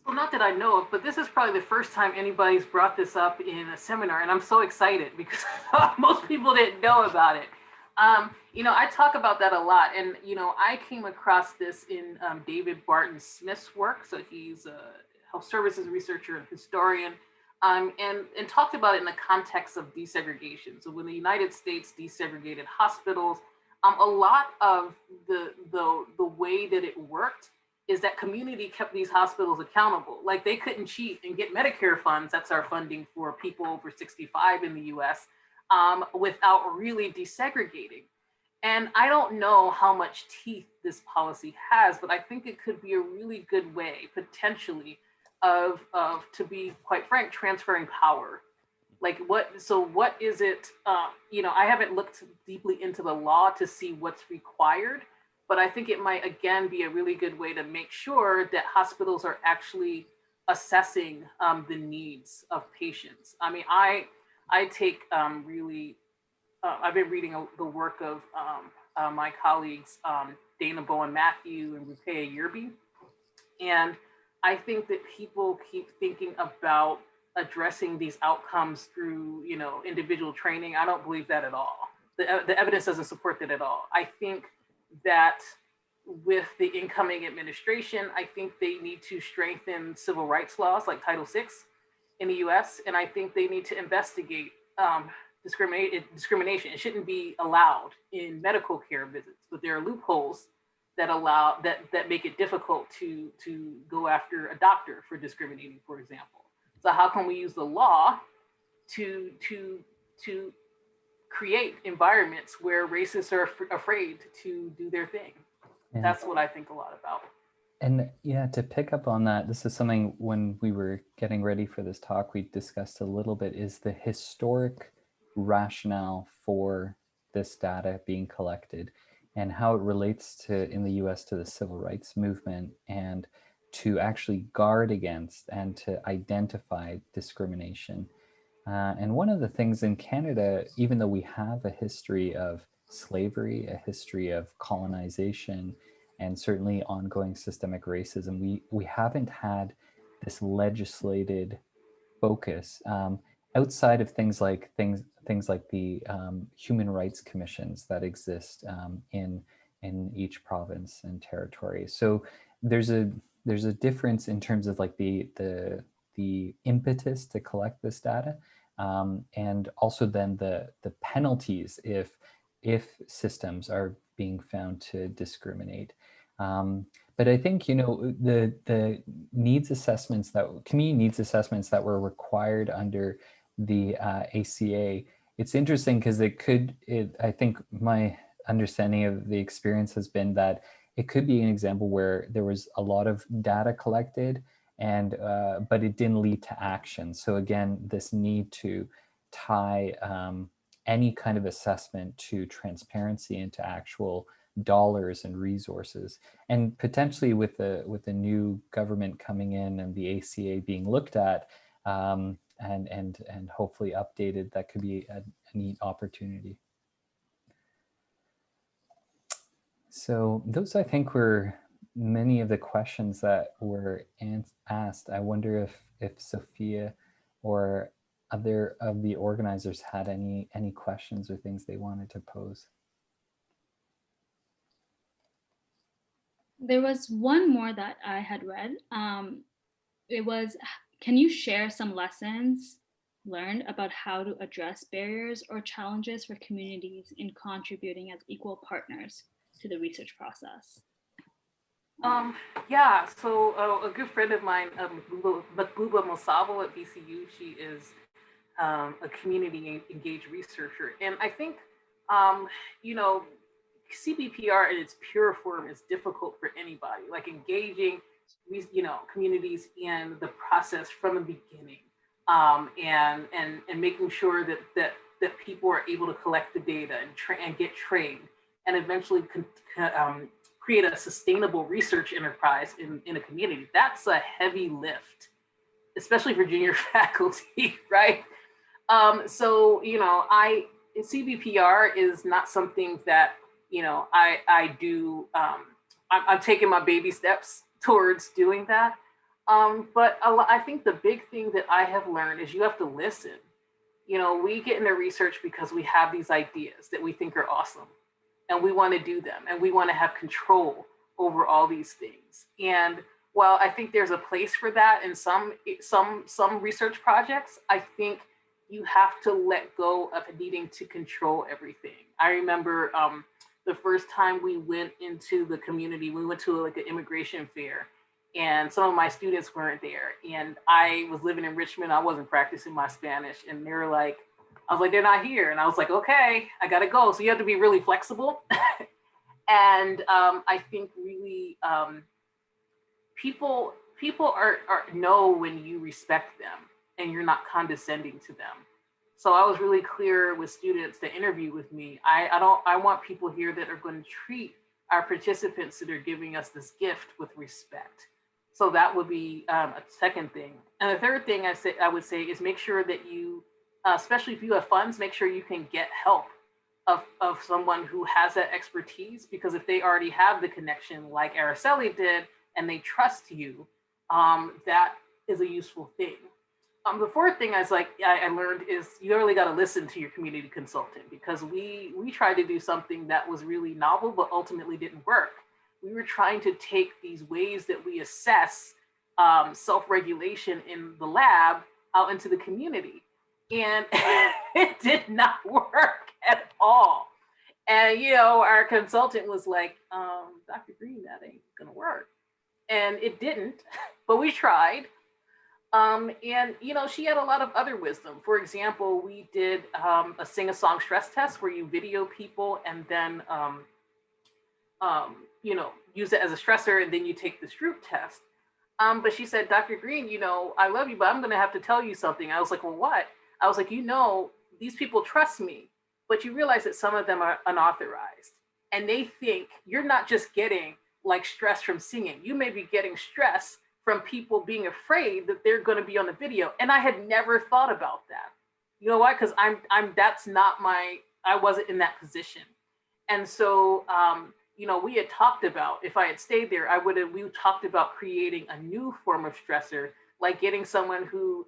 Well, not that I know of, but this is probably the first time anybody's brought this up in a seminar, and I'm so excited because most people didn't know about it. I talk about that a lot, and I came across this in David Barton Smith's work. So he's a health services researcher and historian, and talked about it in the context of desegregation. So when the United States desegregated hospitals, a lot of the way that it worked is that community kept these hospitals accountable. Like, they couldn't cheat and get Medicare funds, that's our funding for people over 65 in the US, without really desegregating. And I don't know how much teeth this policy has, but I think it could be a really good way, potentially, of to be quite frank, transferring power. Like, what is it? I haven't looked deeply into the law to see what's required, but I think it might, again, be a really good way to make sure that hospitals are actually assessing the needs of patients. I mean, I take really, I've been reading the work of my colleagues, Dana Bowen-Matthew and Rupeya Yerby. And I think that people keep thinking about addressing these outcomes through, individual training. I don't believe that at all. The evidence doesn't support that at all. I think that with the incoming administration, I think they need to strengthen civil rights laws like Title VI in the US. And I think they need to investigate discrimination. It shouldn't be allowed in medical care visits, but there are loopholes that allow that make it difficult to go after a doctor for discriminating, for example. So how can we use the law to create environments where racists are afraid to do their thing. Yeah. That's what I think a lot about. And yeah, to pick up on that, this is something when we were getting ready for this talk, we discussed a little bit, is the historic rationale for this data being collected and how it relates to, in the US, to the civil rights movement, and to actually guard against and to identify discrimination. And one of the things in Canada, even though we have a history of slavery, a history of colonization, and certainly ongoing systemic racism, we haven't had this legislated focus outside of things like the human rights commissions that exist in each province and territory. So there's a difference in terms of like the impetus to collect this data, and also then the penalties if systems are being found to discriminate. But I think, you know, the needs assessments, that community needs assessments that were required under the ACA, it's interesting because I think my understanding of the experience has been that it could be an example where there was a lot of data collected, and but it didn't lead to action. So again, this need to tie any kind of assessment to transparency and to actual dollars and resources. And potentially with the new government coming in and the ACA being looked at and hopefully updated, that could be a neat opportunity. So those, I think, were many of the questions that were asked. I wonder if Sophia or other of the organizers had any questions or things they wanted to pose. There was one more that I had read. It was, can you share some lessons learned about how to address barriers or challenges for communities in contributing as equal partners to the research process? Yeah, so a good friend of mine, Matbuba Mosavo at VCU, she is a community engaged researcher. And I think, you know, CBPR in its pure form is difficult for anybody, like engaging, you know, communities in the process from the beginning, and making sure that people are able to collect the data and get trained, and eventually create a sustainable research enterprise in a community. That's a heavy lift, especially for junior faculty, right? So, you know, CBPR is not something that, you know, I do, I'm taking my baby steps towards doing that. But I think the big thing that I have learned is you have to listen. You know, we get into research because we have these ideas that we think are awesome, and we want to do them, and we want to have control over all these things. And while I think there's a place for that in some research projects, I think you have to let go of needing to control everything. I remember the first time we went into the community, we went to like an immigration fair, and some of my students weren't there. And I was living in Richmond, I wasn't practicing my Spanish, and they were like, I was like, they're not here. And I was like, okay, I gotta go. So you have to be really flexible. And I think really people know when you respect them and you're not condescending to them. So I was really clear with students that interview with me. I want people here that are going to treat our participants that are giving us this gift with respect. So that would be a second thing. And the third thing I would say is make sure that you, especially if you have funds, make sure you can get help of someone who has that expertise, because if they already have the connection like Araceli did and they trust you, that is a useful thing. The fourth thing I learned is you really got to listen to your community consultant, because we tried to do something that was really novel but ultimately didn't work. We were trying to take these ways that we assess self-regulation in the lab out into the community, and it did not work at all. And you know, our consultant was like, Dr. Green, that ain't gonna work. And it didn't, but we tried. And you know, she had a lot of other wisdom. For example, we did a sing-a-song stress test where you video people and then you know, use it as a stressor, and then you take this group test. But she said, Dr. Green, you know, I love you, but I'm gonna have to tell you something. I was like, well, what? I was like, you know, these people trust me, but you realize that some of them are unauthorized, and they think you're not just getting like stress from singing. You may be getting stress from people being afraid that they're going to be on the video. And I had never thought about that. You know why? Because that's not my, I wasn't in that position. And so, you know, we had talked about, if I had stayed there, we talked about creating a new form of stressor, like getting someone who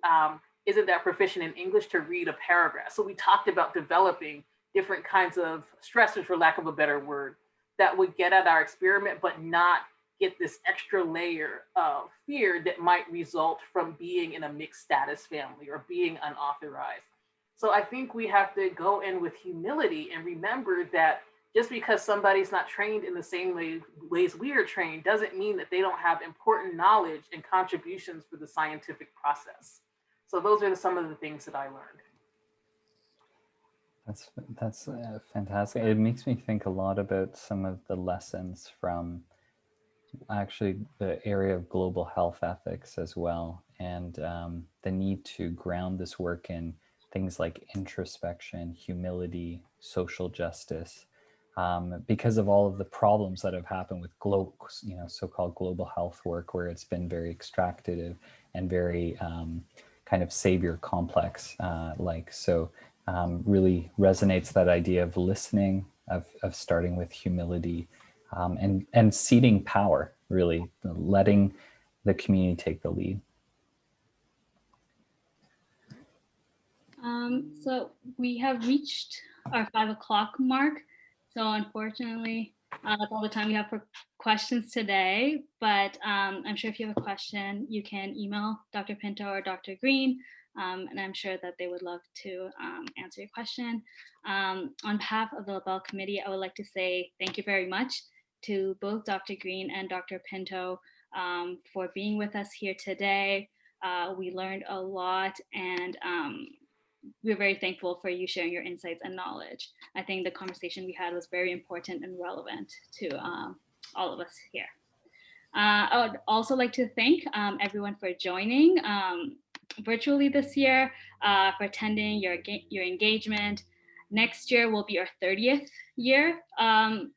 isn't that proficient in English to read a paragraph. So we talked about developing different kinds of stressors, for lack of a better word, that would get at our experiment, but not get this extra layer of fear that might result from being in a mixed status family or being unauthorized. So I think we have to go in with humility and remember that just because somebody's not trained in the same ways we are trained doesn't mean that they don't have important knowledge and contributions for the scientific process. So those are some of the things that I learned. That's fantastic. It makes me think a lot about some of the lessons from actually the area of global health ethics as well, and the need to ground this work in things like introspection, humility, social justice, because of all of the problems that have happened with so-called global health work, where it's been very extractive and very kind of savior complex like. So really resonates that idea of listening, of starting with humility, and ceding power, really letting the community take the lead. So we have reached our 5 o'clock mark. So unfortunately, that's all the time we have for questions today. But I'm sure if you have a question, you can email Dr. Pinto or Dr. Green, and I'm sure that they would love to answer your question. On behalf of the Labelle Committee, I would like to say thank you very much to both Dr. Green and Dr. Pinto for being with us here today. We learned a lot, and we're very thankful for you sharing your insights and knowledge. I think the conversation we had was very important and relevant to all of us here. I would also like to thank everyone for joining virtually this year, for attending your engagement. Next year will be our 30th year.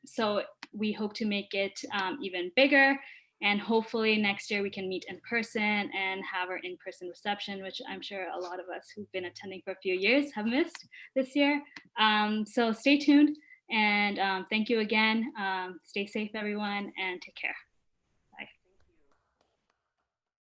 So we hope to make it even bigger. And hopefully next year we can meet in person and have our in-person reception, which I'm sure a lot of us who've been attending for a few years have missed this year. So stay tuned, and thank you again. Stay safe, everyone, and take care.